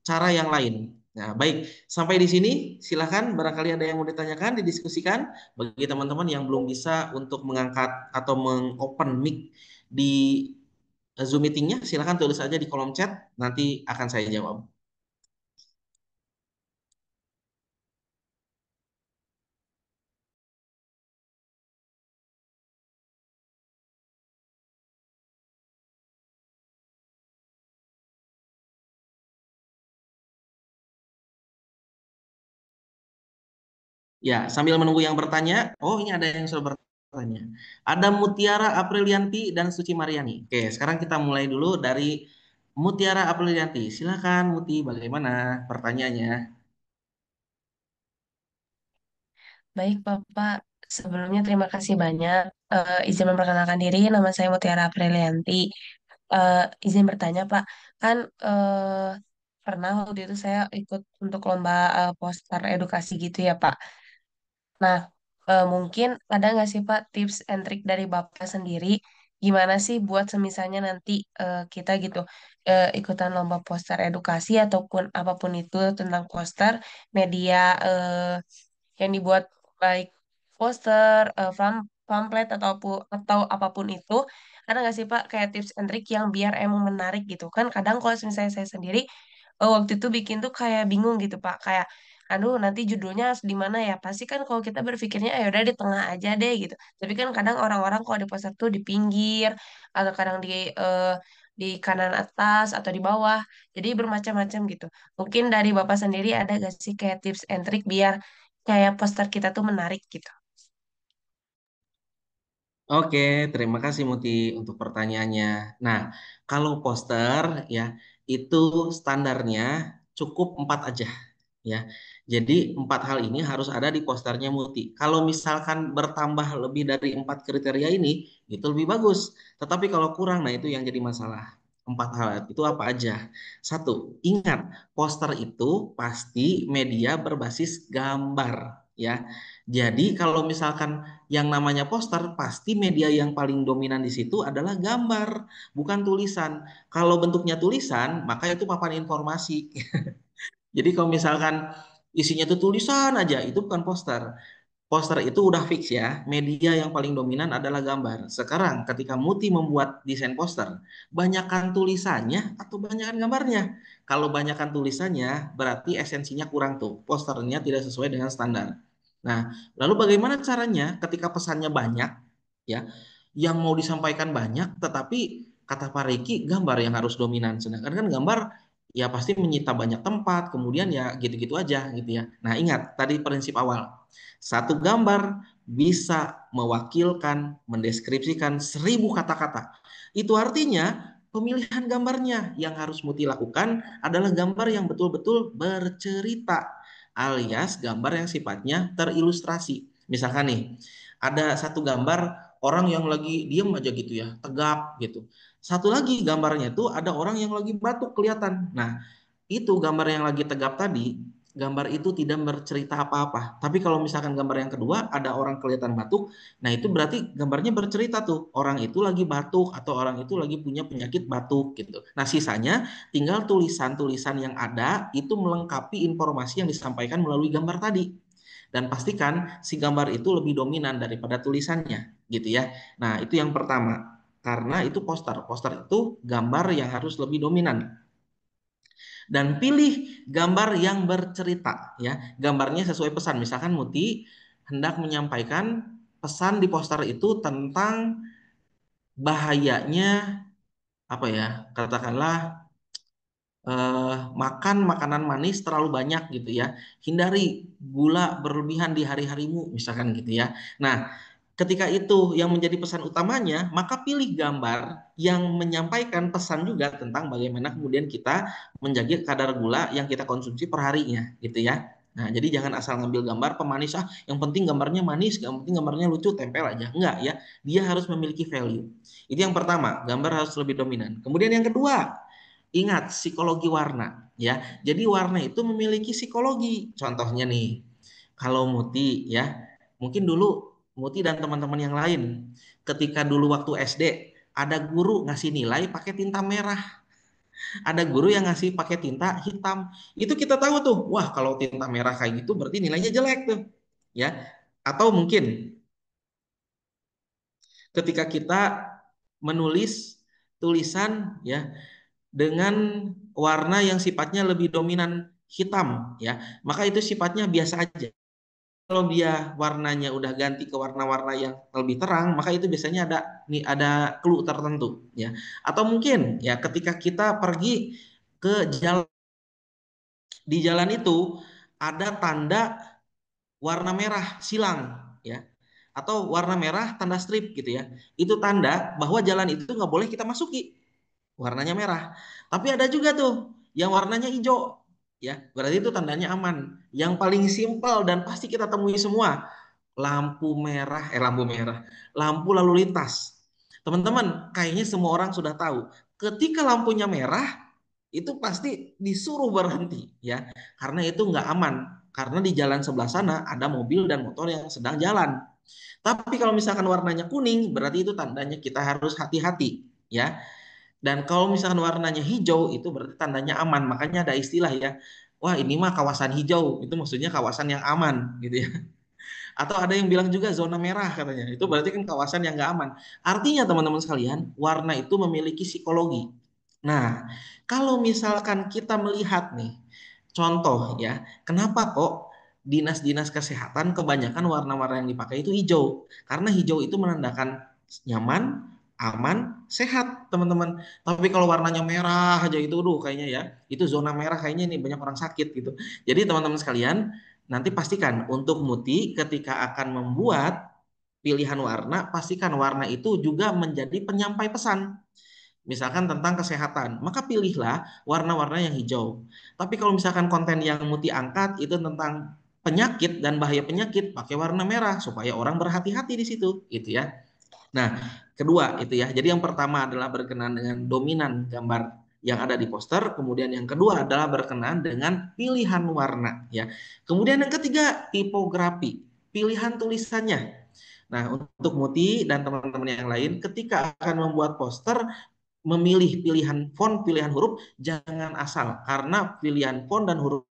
cara yang lain. Nah, baik, sampai di sini silakan barangkali ada yang mau ditanyakan, didiskusikan. Bagi teman-teman yang belum bisa untuk mengangkat atau mengopen mic di Zoom meetingnya, silakan tulis saja di kolom chat, nanti akan saya jawab. Ya, sambil menunggu yang bertanya, oh ini ada yang sudah bertanya. Ada Mutiara Aprilianti dan Suci Mariani. Oke, sekarang kita mulai dulu dari Mutiara Aprilianti. Silakan Muti, bagaimana pertanyaannya? Baik, Bapak. Sebelumnya terima kasih banyak. Izin memperkenalkan diri, nama saya Mutiara Aprilianti. Izin bertanya, Pak. Kan pernah waktu itu saya ikut untuk lomba poster edukasi gitu ya, Pak. Nah, mungkin ada nggak sih Pak tips and trick dari Bapak sendiri gimana sih buat semisalnya nanti kita gitu ikutan lomba poster edukasi ataupun apapun itu tentang poster media yang dibuat baik poster, pamflet atau apapun itu ada nggak sih Pak kayak tips and trick yang biar emang menarik gitu kan kadang kalau misalnya saya sendiri waktu itu bikin tuh kayak bingung gitu Pak kayak aduh nanti judulnya harus di mana ya pasti kan kalau kita berpikirnya ya udah di tengah aja deh gitu tapi kan kadang orang-orang kalau di poster tuh di pinggir atau kadang di kanan atas atau di bawah jadi bermacam-macam gitu mungkin dari Bapak sendiri ada gak sih kayak tips and trick biar kayak poster kita tuh menarik gitu. Oke, terima kasih Muti untuk pertanyaannya. Nah, kalau poster ya itu standarnya cukup 4 aja ya. Jadi 4 hal ini harus ada di posternya Muti. Kalau misalkan bertambah lebih dari 4 kriteria ini, itu lebih bagus. Tetapi kalau kurang, nah itu yang jadi masalah. 4 hal itu apa aja? Satu, ingat poster itu pasti media berbasis gambar ya. Jadi kalau misalkan yang namanya poster pasti media yang paling dominan di situ adalah gambar, bukan tulisan. Kalau bentuknya tulisan, maka itu papan informasi. Jadi kalau misalkan isinya itu tulisan aja, itu bukan poster. Poster itu udah fix ya, media yang paling dominan adalah gambar. Sekarang ketika Muti membuat desain poster, banyakkan tulisannya atau banyakkan gambarnya? Kalau banyakkan tulisannya, berarti esensinya kurang tuh. Posternya tidak sesuai dengan standar. Nah, lalu bagaimana caranya ketika pesannya banyak, ya, yang mau disampaikan banyak, tetapi kata Pak Riki, gambar yang harus dominan. Sedangkan kan gambar ya pasti menyita banyak tempat, kemudian ya gitu-gitu aja gitu ya. Nah, ingat tadi prinsip awal. Satu gambar bisa mewakilkan, mendeskripsikan 1.000 kata-kata. Itu artinya pemilihan gambarnya yang harus Muti lakukan adalah gambar yang betul-betul bercerita, alias gambar yang sifatnya terilustrasi. Misalkan nih, ada satu gambar orang yang lagi diem aja gitu ya, tegap gitu. Satu lagi gambarnya tuh ada orang yang lagi batuk kelihatan. Nah, itu gambar yang lagi tegap tadi, gambar itu tidak bercerita apa-apa. Tapi kalau misalkan gambar yang kedua ada orang kelihatan batuk, nah itu berarti gambarnya bercerita tuh. Orang itu lagi batuk atau orang itu lagi punya penyakit batuk gitu. Nah, sisanya tinggal tulisan-tulisan yang ada itu melengkapi informasi yang disampaikan melalui gambar tadi. Dan pastikan si gambar itu lebih dominan daripada tulisannya, gitu ya. Nah, itu yang pertama. Karena itu poster. Poster itu gambar yang harus lebih dominan dan pilih gambar yang bercerita ya. Gambarnya sesuai pesan. Misalkan Muti hendak menyampaikan pesan di poster itu tentang bahayanya apa ya? Katakanlah makan makanan manis terlalu banyak gitu ya. Hindari gula berlebihan di hari-harimu misalkan gitu ya. Nah, ketika itu yang menjadi pesan utamanya, maka pilih gambar yang menyampaikan pesan juga tentang bagaimana kemudian kita menjaga kadar gula yang kita konsumsi per harinya, gitu ya. Nah, jadi jangan asal ngambil gambar pemanis, yang penting gambarnya manis, yang penting gambarnya lucu, tempel aja. Enggak ya, dia harus memiliki value. Itu yang pertama, gambar harus lebih dominan. Kemudian yang kedua, ingat psikologi warna ya. Jadi warna itu memiliki psikologi. Contohnya nih, kalau Muti ya, mungkin dulu Muti dan teman-teman yang lain, ketika dulu waktu SD, ada guru ngasih nilai pakai tinta merah, ada guru yang ngasih pakai tinta hitam. Itu kita tahu tuh, wah kalau tinta merah kayak gitu berarti nilainya jelek tuh. Ya. Atau mungkin ketika kita menulis tulisan ya dengan warna yang sifatnya lebih dominan hitam ya, maka itu sifatnya biasa aja. Kalau dia warnanya udah ganti ke warna-warna yang lebih terang, maka itu biasanya ada clue tertentu ya. Atau mungkin ya ketika kita pergi ke jalan, di jalan itu ada tanda warna merah silang ya, atau warna merah tanda strip gitu ya. Itu tanda bahwa jalan itu nggak boleh kita masuki, warnanya merah. Tapi ada juga tuh yang warnanya hijau ya, berarti itu tandanya aman. Yang paling simpel dan pasti kita temui semua, lampu lalu lintas. Teman-teman, kayaknya semua orang sudah tahu, ketika lampunya merah itu pasti disuruh berhenti ya, karena itu nggak aman, karena di jalan sebelah sana ada mobil dan motor yang sedang jalan. Tapi kalau misalkan warnanya kuning, berarti itu tandanya kita harus hati-hati ya. Dan kalau misalkan warnanya hijau, itu berarti tandanya aman. Makanya ada istilah ya, wah ini mah kawasan hijau, itu maksudnya kawasan yang aman gitu ya. Atau ada yang bilang juga zona merah katanya. Itu berarti kan kawasan yang nggak aman. Artinya teman-teman sekalian, warna itu memiliki psikologi. Nah, kalau misalkan kita melihat nih, contoh ya, kenapa kok dinas-dinas kesehatan kebanyakan warna-warna yang dipakai itu hijau? Karena hijau itu menandakan nyaman, aman, sehat, teman-teman. Tapi kalau warnanya merah aja itu, duh kayaknya ya, itu zona merah kayaknya nih banyak orang sakit gitu. Jadi teman-teman sekalian, nanti pastikan untuk Muti ketika akan membuat pilihan warna, pastikan warna itu juga menjadi penyampai pesan. Misalkan tentang kesehatan, maka pilihlah warna-warna yang hijau. Tapi kalau misalkan konten yang Muti angkat itu tentang penyakit dan bahaya penyakit, pakai warna merah supaya orang berhati-hati di situ, gitu ya. Nah, kedua itu ya. Jadi yang pertama adalah berkenan dengan dominan gambar yang ada di poster, kemudian yang kedua adalah berkenan dengan pilihan warna ya. Kemudian yang ketiga, tipografi, pilihan tulisannya. Nah, untuk Muti dan teman-teman yang lain ketika akan membuat poster, memilih pilihan font, pilihan huruf jangan asal, karena pilihan font dan huruf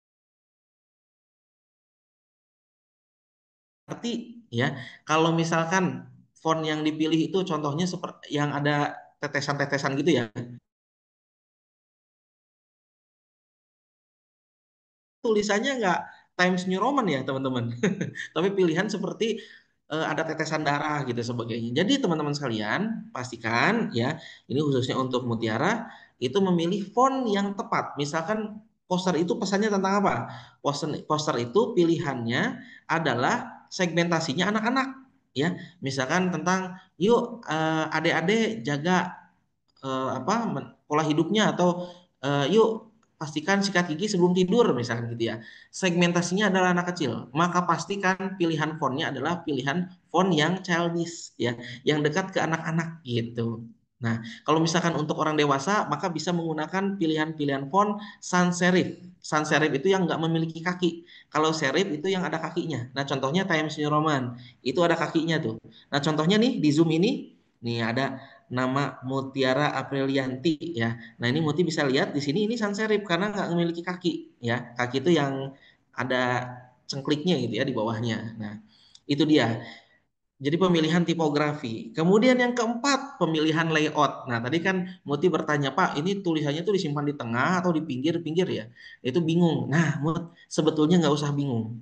arti ya. Kalau misalkan font yang dipilih itu contohnya seperti yang ada tetesan-tetesan gitu ya, tulisannya nggak Times New Roman ya teman-teman, tapi pilihan seperti ada tetesan darah gitu sebagainya. Jadi teman-teman sekalian pastikan ya, ini khususnya untuk Mutiara itu memilih font yang tepat. Misalkan poster itu pesannya tentang apa? Poster itu pilihannya adalah segmentasinya anak-anak ya. Misalkan tentang yuk adik-adik jaga apa pola hidupnya, atau yuk pastikan sikat gigi sebelum tidur misalkan gitu ya. Segmentasinya adalah anak kecil, maka pastikan pilihan fontnya adalah pilihan font yang childish ya, yang dekat ke anak-anak gitu. Nah, kalau misalkan untuk orang dewasa, maka bisa menggunakan pilihan-pilihan font sans serif. Sans serif itu yang nggak memiliki kaki. Kalau serif itu yang ada kakinya. Nah, contohnya Times New Roman, itu ada kakinya tuh. Nah, contohnya nih di Zoom ini, nih ada nama Mutiara Aprilianti ya. Nah ini Muti bisa lihat di sini ini sans serif karena nggak memiliki kaki ya. Kaki itu yang ada cengkliknya gitu ya di bawahnya. Nah itu dia. Jadi pemilihan tipografi. Kemudian yang keempat pemilihan layout. Nah tadi kan Muti bertanya, Pak ini tulisannya tuh disimpan di tengah atau di pinggir-pinggir ya? Itu bingung. Nah Mut sebetulnya nggak usah bingung.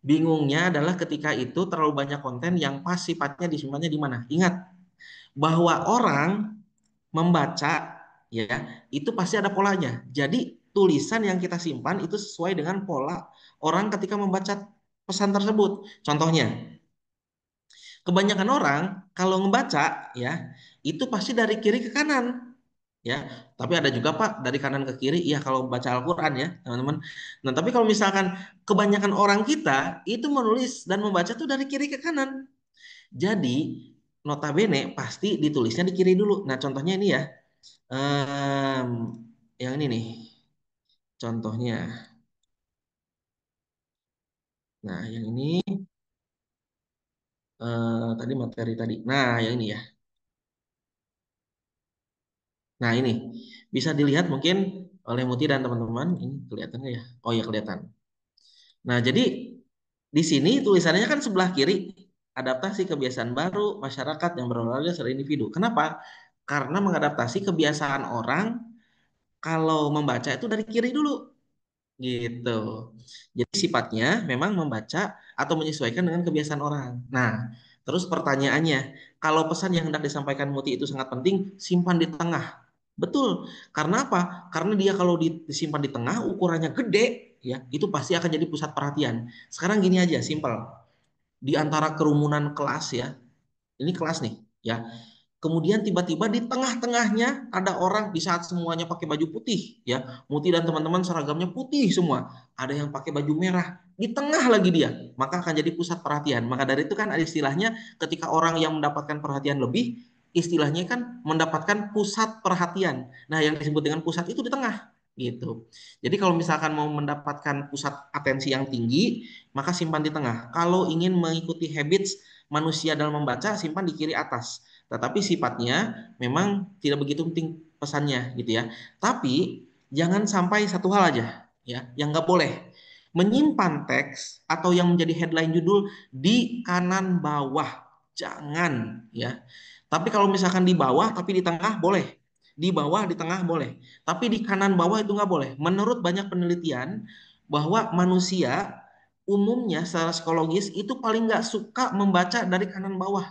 Bingungnya adalah ketika itu terlalu banyak konten yang pas sifatnya disimpannya di mana. Ingat bahwa orang membaca ya itu pasti ada polanya. Jadi tulisan yang kita simpan itu sesuai dengan pola orang ketika membaca pesan tersebut. Contohnya, kebanyakan orang kalau membaca ya itu pasti dari kiri ke kanan. ya. Tapi ada juga Pak dari kanan ke kiri, ya kalau baca Al-Quran ya teman-teman. Nah tapi kalau misalkan kebanyakan orang kita itu menulis dan membaca tuh dari kiri ke kanan. Jadi notabene pasti ditulisnya di kiri dulu. Nah contohnya ini ya, Em, yang ini nih contohnya. Nah yang ini tadi materi tadi. Nah yang ini ya. Nah ini bisa dilihat mungkin oleh Muti dan teman-teman. Ini kelihatan nggak ya? Oh ya kelihatan. Nah, jadi di sini tulisannya kan sebelah kiri, adaptasi kebiasaan baru masyarakat yang berolahraga secara individu. Kenapa? Karena mengadaptasi kebiasaan orang kalau membaca itu dari kiri dulu, gitu. Jadi sifatnya memang membaca atau menyesuaikan dengan kebiasaan orang. Nah, terus pertanyaannya, kalau pesan yang hendak disampaikan Muti itu sangat penting, simpan di tengah. Betul. Karena apa? Karena dia kalau disimpan di tengah ukurannya gede, ya, itu pasti akan jadi pusat perhatian. Sekarang gini aja, simpel. Di antara kerumunan kelas ya, ini kelas nih, ya. Kemudian tiba-tiba di tengah-tengahnya ada orang di saat semuanya pakai baju putih, ya. Muti dan teman-teman seragamnya putih semua. Ada yang pakai baju merah. Di tengah lagi dia, maka akan jadi pusat perhatian. Maka dari itu kan ada istilahnya ketika orang yang mendapatkan perhatian lebih, istilahnya kan mendapatkan pusat perhatian. Nah, yang disebut dengan pusat itu di tengah, gitu. Jadi kalau misalkan mau mendapatkan pusat atensi yang tinggi, maka simpan di tengah. Kalau ingin mengikuti habits manusia dalam membaca, simpan di kiri atas. Tetapi sifatnya memang tidak begitu penting pesannya gitu ya. Tapi jangan sampai satu hal aja ya, yang nggak boleh menyimpan teks atau yang menjadi headline judul di kanan bawah. Jangan ya. Tapi kalau misalkan di bawah tapi di tengah boleh. Di bawah di tengah boleh. Tapi di kanan bawah itu nggak boleh. Menurut banyak penelitian bahwa manusia umumnya secara psikologis itu paling nggak suka membaca dari kanan bawah.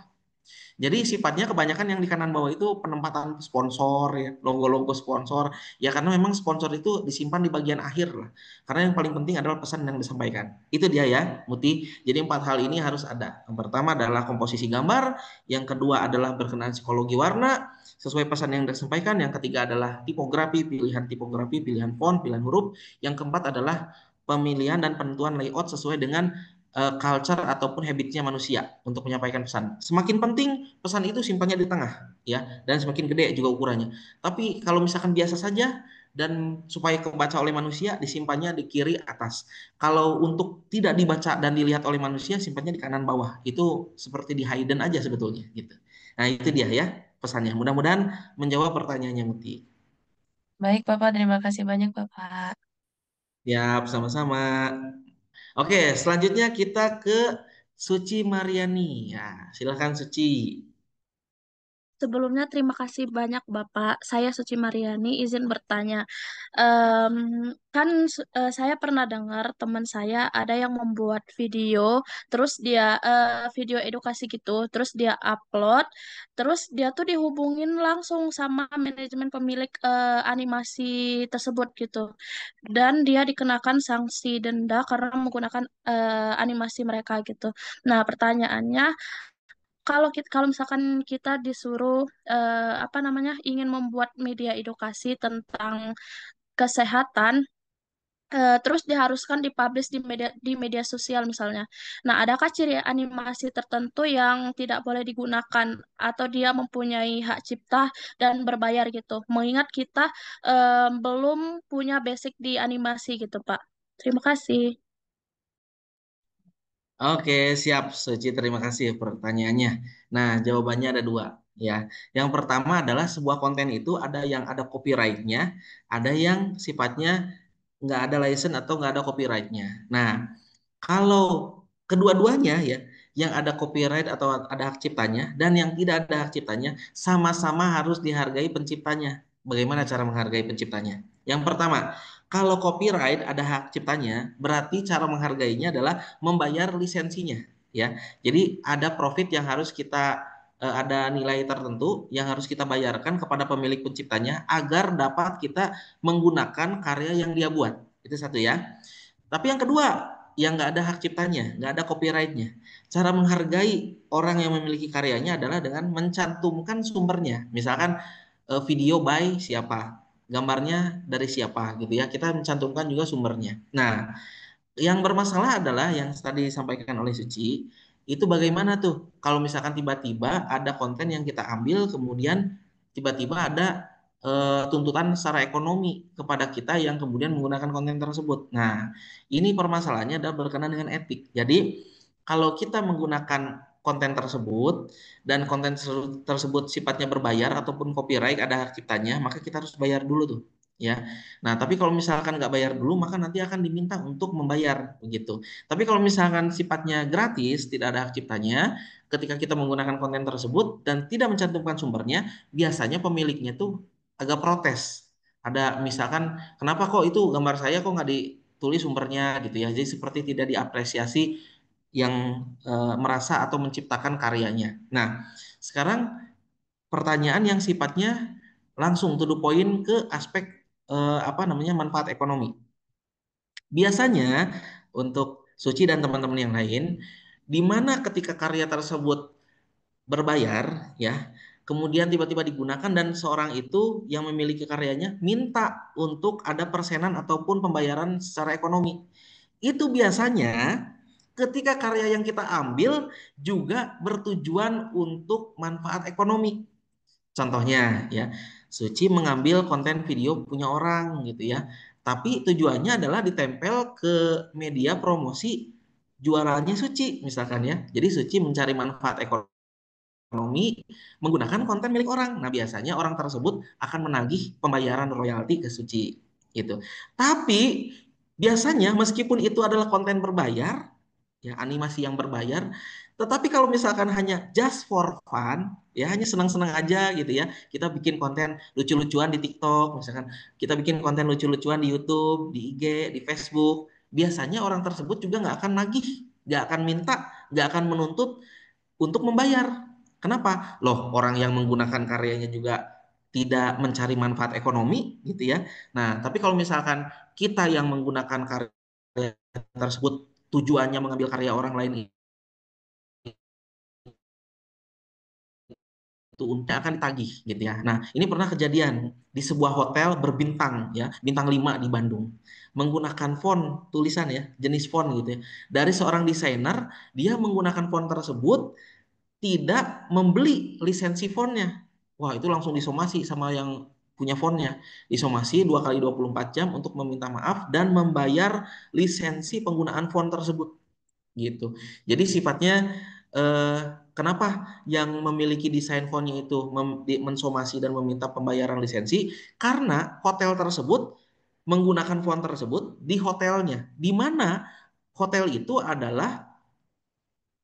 Jadi sifatnya kebanyakan yang di kanan bawah itu penempatan sponsor ya, logo-logo sponsor. Ya karena memang sponsor itu disimpan di bagian akhir lah. Karena yang paling penting adalah pesan yang disampaikan. Itu dia ya, Muti. Jadi empat hal ini harus ada. Yang pertama adalah komposisi gambar, yang kedua adalah berkenaan psikologi warna sesuai pesan yang disampaikan, yang ketiga adalah tipografi, pilihan font, pilihan huruf, yang keempat adalah pemilihan dan penentuan layout sesuai dengan culture ataupun habitnya manusia untuk menyampaikan pesan. Semakin penting pesan itu simpannya di tengah ya dan semakin gede juga ukurannya. Tapi kalau misalkan biasa saja dan supaya kebaca oleh manusia disimpannya di kiri atas. Kalau untuk tidak dibaca dan dilihat oleh manusia simpannya di kanan bawah. Itu seperti di hidden aja sebetulnya gitu. Nah, itu dia ya pesannya. Mudah-mudahan menjawab pertanyaannya Muti. Baik, Bapak. Terima kasih banyak, Bapak. Ya, sama-sama. Oke, selanjutnya kita ke Suci Mariani. Ya, silakan Suci. Sebelumnya terima kasih banyak Bapak. Saya Suci Mariani izin bertanya. Em, kan saya pernah dengar teman saya ada yang membuat video, terus dia video edukasi gitu, terus dia upload, terus dia tuh dihubungin langsung sama manajemen pemilik animasi tersebut gitu, dan dia dikenakan sanksi denda karena menggunakan animasi mereka gitu. Nah, pertanyaannya kalau misalkan kita disuruh apa namanya ingin membuat media edukasi tentang kesehatan, terus diharuskan dipublish di media sosial misalnya. Nah, adakah ciri animasi tertentu yang tidak boleh digunakan atau dia mempunyai hak cipta dan berbayar gitu? Mengingat kita belum punya basic di animasi gitu, Pak. Terima kasih. Oke, siap, Suci. Terima kasih pertanyaannya. Nah, jawabannya ada dua, ya. Yang pertama adalah sebuah konten itu ada yang ada copyrightnya, ada yang sifatnya nggak ada license atau nggak ada copyrightnya. Nah, kalau kedua-duanya ya, yang ada copyright atau ada hak ciptanya dan yang tidak ada hak ciptanya, sama-sama harus dihargai penciptanya. Bagaimana cara menghargai penciptanya? Yang pertama, kalau copyright ada hak ciptanya, berarti cara menghargainya adalah membayar lisensinya, ya. Jadi ada profit yang harus kita ada nilai tertentu yang harus kita bayarkan kepada pemilik penciptanya agar dapat kita menggunakan karya yang dia buat. Itu satu ya. Tapi yang kedua, yang nggak ada hak ciptanya, nggak ada copyrightnya. Cara menghargai orang yang memiliki karyanya adalah dengan mencantumkan sumbernya. Misalkan video by siapa, gambarnya dari siapa gitu ya. Kita mencantumkan juga sumbernya. Nah, yang bermasalah adalah yang tadi disampaikan oleh Suci, itu bagaimana tuh kalau misalkan tiba-tiba ada konten yang kita ambil, kemudian tiba-tiba ada tuntutan secara ekonomi kepada kita yang kemudian menggunakan konten tersebut. Nah, ini permasalahannya adalah berkenaan dengan etik. Jadi, kalau kita menggunakan konten tersebut dan konten tersebut sifatnya berbayar ataupun copyright ada hak ciptanya, maka kita harus bayar dulu tuh, ya. Nah, tapi kalau misalkan nggak bayar dulu, maka nanti akan diminta untuk membayar begitu. Tapi kalau misalkan sifatnya gratis, tidak ada hak ciptanya, ketika kita menggunakan konten tersebut dan tidak mencantumkan sumbernya, biasanya pemiliknya tuh agak protes. Ada misalkan, kenapa kok itu gambar saya kok nggak ditulis sumbernya gitu ya. Jadi seperti tidak diapresiasi yang merasa atau menciptakan karyanya. Nah, sekarang pertanyaan yang sifatnya langsung to the point ke aspek apa namanya manfaat ekonomi. Biasanya untuk Suci dan teman-teman yang lain, di mana ketika karya tersebut berbayar, ya, kemudian tiba-tiba digunakan dan seorang itu yang memiliki karyanya minta untuk ada persenan ataupun pembayaran secara ekonomi. Itu biasanya ketika karya yang kita ambil juga bertujuan untuk manfaat ekonomi. Contohnya ya, Suci mengambil konten video punya orang gitu ya. Tapi tujuannya adalah ditempel ke media promosi jualannya Suci misalkan ya. Jadi Suci mencari manfaat ekonomi menggunakan konten milik orang. Nah, biasanya orang tersebut akan menagih pembayaran royalti ke Suci gitu. Tapi biasanya meskipun itu adalah konten berbayar, ya animasi yang berbayar. Tetapi kalau misalkan hanya just for fun, ya hanya senang-senang aja gitu ya, kita bikin konten lucu-lucuan di TikTok, misalkan kita bikin konten lucu-lucuan di YouTube, di IG, di Facebook, biasanya orang tersebut juga nggak akan nagih, nggak akan minta, nggak akan menuntut untuk membayar. Kenapa? Loh, orang yang menggunakan karyanya juga tidak mencari manfaat ekonomi gitu ya. Nah, tapi kalau misalkan kita yang menggunakan karya tersebut tujuannya mengambil karya orang lain itu untuk akan ditagih gitu ya. Nah, ini pernah kejadian di sebuah hotel berbintang ya, bintang 5 di Bandung. Menggunakan font tulisan ya, jenis font gitu ya. Dari seorang desainer, dia menggunakan font tersebut tidak membeli lisensi fontnya. Wah, itu langsung disomasi sama yang punya fontnya. Disomasi 2 kali 24 jam untuk meminta maaf dan membayar lisensi penggunaan font tersebut gitu. Jadi sifatnya eh, kenapa yang memiliki desain fontnya itu mensomasi dan meminta pembayaran lisensi? Karena hotel tersebut menggunakan font tersebut di hotelnya, di mana hotel itu adalah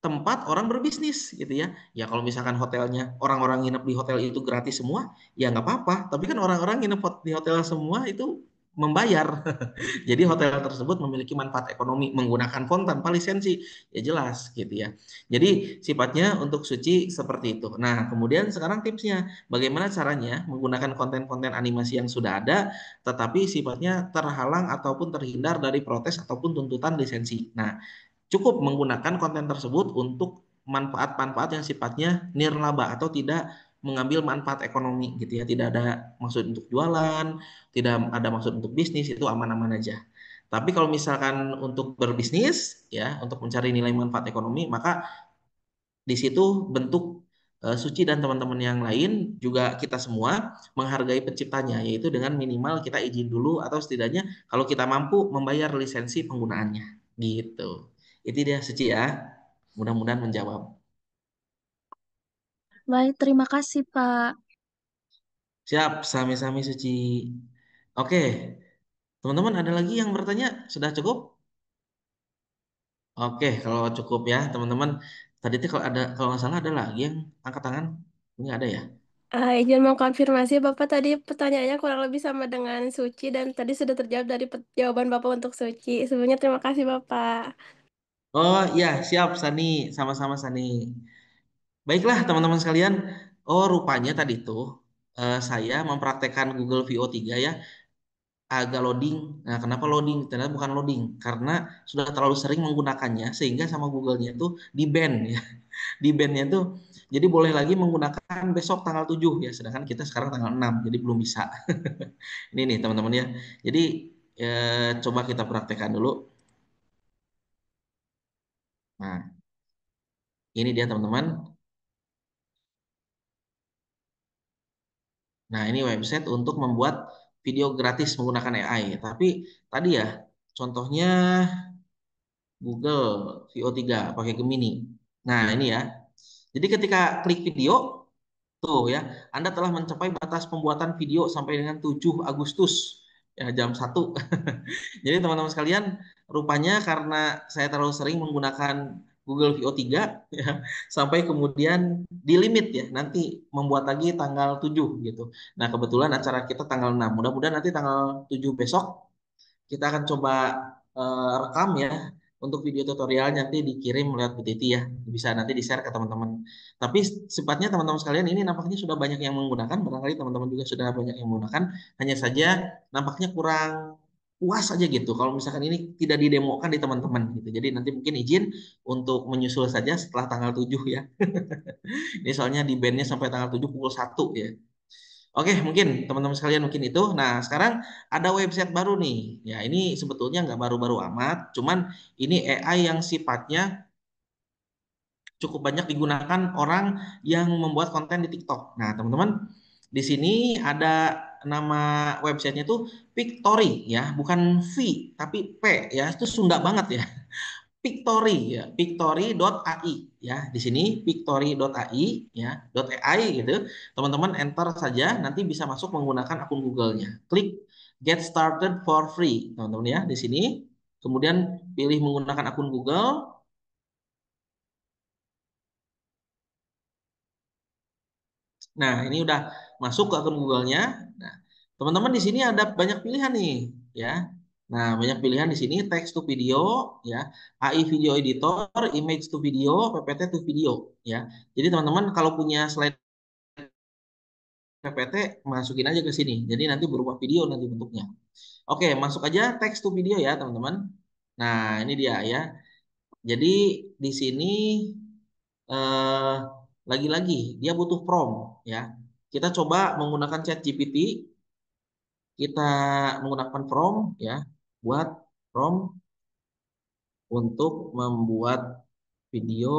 tempat orang berbisnis gitu ya. Ya kalau misalkan hotelnya orang-orang nginep di hotel itu gratis semua, ya nggak apa-apa. Tapi kan orang-orang nginep di hotel semua itu membayar. Jadi hotel tersebut memiliki manfaat ekonomi menggunakan font tanpa lisensi. Ya jelas gitu ya. Jadi sifatnya untuk Suci seperti itu. Nah, kemudian sekarang tipsnya. Bagaimana caranya menggunakan konten-konten animasi yang sudah ada tetapi sifatnya terhalang ataupun terhindar dari protes ataupun tuntutan lisensi. Nah, cukup menggunakan konten tersebut untuk manfaat-manfaat yang sifatnya nirlaba atau tidak mengambil manfaat ekonomi gitu ya. Tidak ada maksud untuk jualan, tidak ada maksud untuk bisnis, itu aman-aman aja. Tapi kalau misalkan untuk berbisnis ya, untuk mencari nilai manfaat ekonomi, maka di situ bentuk Suci dan teman-teman yang lain juga kita semua menghargai penciptanya, yaitu dengan minimal kita izin dulu atau setidaknya kalau kita mampu membayar lisensi penggunaannya gitu. Itu dia Suci ya. Mudah-mudahan menjawab. Baik, terima kasih, Pak. Siap, sami-sami Suci. Oke, teman-teman ada lagi yang bertanya? Sudah cukup? Oke, kalau cukup ya teman-teman. Tadi itu kalau nggak salah ada lagi yang angkat tangan. Ini ada ya? Izin mau konfirmasi, Bapak tadi pertanyaannya kurang lebih sama dengan Suci dan tadi sudah terjawab dari jawaban Bapak untuk Suci. Sebelumnya terima kasih Bapak. Oh iya, siap Sani. Sama-sama Sani. Baiklah teman-teman sekalian. Oh rupanya tadi tuh saya mempraktekkan Google VO3 ya. agak loading. Nah, kenapa loading? Ternyata bukan loading, karena sudah terlalu sering menggunakannya sehingga sama Google-nya tuh di ban ya. Di ban-nya tuh jadi boleh lagi menggunakan besok tanggal 7 ya, sedangkan kita sekarang tanggal 6 jadi belum bisa. Ini nih teman-teman ya. Jadi coba kita praktekkan dulu. Nah, ini dia teman-teman. Nah, ini website untuk membuat video gratis menggunakan AI. Tapi tadi ya, contohnya Google VO3 pakai Gemini. Nah, ini ya. Jadi ketika klik video, tuh ya, Anda telah mencapai batas pembuatan video sampai dengan 7 Agustus ya jam 1. Jadi teman-teman sekalian, rupanya karena saya terlalu sering menggunakan Google VO3 ya, sampai kemudian di limit ya, nanti membuat lagi tanggal 7 gitu. Nah, kebetulan acara kita tanggal 6. Mudah-mudahan nanti tanggal 7 besok kita akan coba rekam ya untuk video tutorial nanti dikirim lewat BTT ya. Bisa nanti di-share ke teman-teman. Tapi sifatnya teman-teman sekalian ini nampaknya sudah banyak yang menggunakan, barangkali teman-teman juga sudah banyak yang menggunakan, hanya saja nampaknya kurang puas aja gitu. Kalau misalkan ini tidak didemokan di teman-teman gitu. Jadi nanti mungkin izin untuk menyusul saja setelah tanggal 7 ya. Ini soalnya di bandnya sampai tanggal 7 pukul 1 ya. Oke, mungkin teman-teman sekalian mungkin itu. Nah, sekarang ada website baru nih. Ya, ini sebetulnya nggak baru-baru amat, cuman ini AI yang sifatnya cukup banyak digunakan orang yang membuat konten di TikTok. Nah, teman-teman, di sini ada nama websitenya tuh Pictory ya, bukan V tapi P ya, itu Sunda banget ya. Pictory ya, pictory.ai ya. Di sini pictory.ai ya, .ai gitu. Teman-teman enter saja nanti bisa masuk menggunakan akun Google-nya. Klik get started for free, teman-teman ya, di sini. Kemudian pilih menggunakan akun Google. Nah, ini udah masuk ke akun Google-nya. Nah, teman-teman di sini ada banyak pilihan nih ya. Nah, banyak pilihan di sini text to video ya, AI video editor, image to video, PPT to video ya. Jadi teman-teman kalau punya slide PPT masukin aja ke sini. Jadi nanti berupa video nanti bentuknya. Oke, masuk aja text to video ya, teman-teman. Nah, ini dia ya. Jadi di sini eh, lagi-lagi dia butuh prompt ya. Kita coba menggunakan ChatGPT, kita menggunakan prompt ya, buat prompt untuk membuat video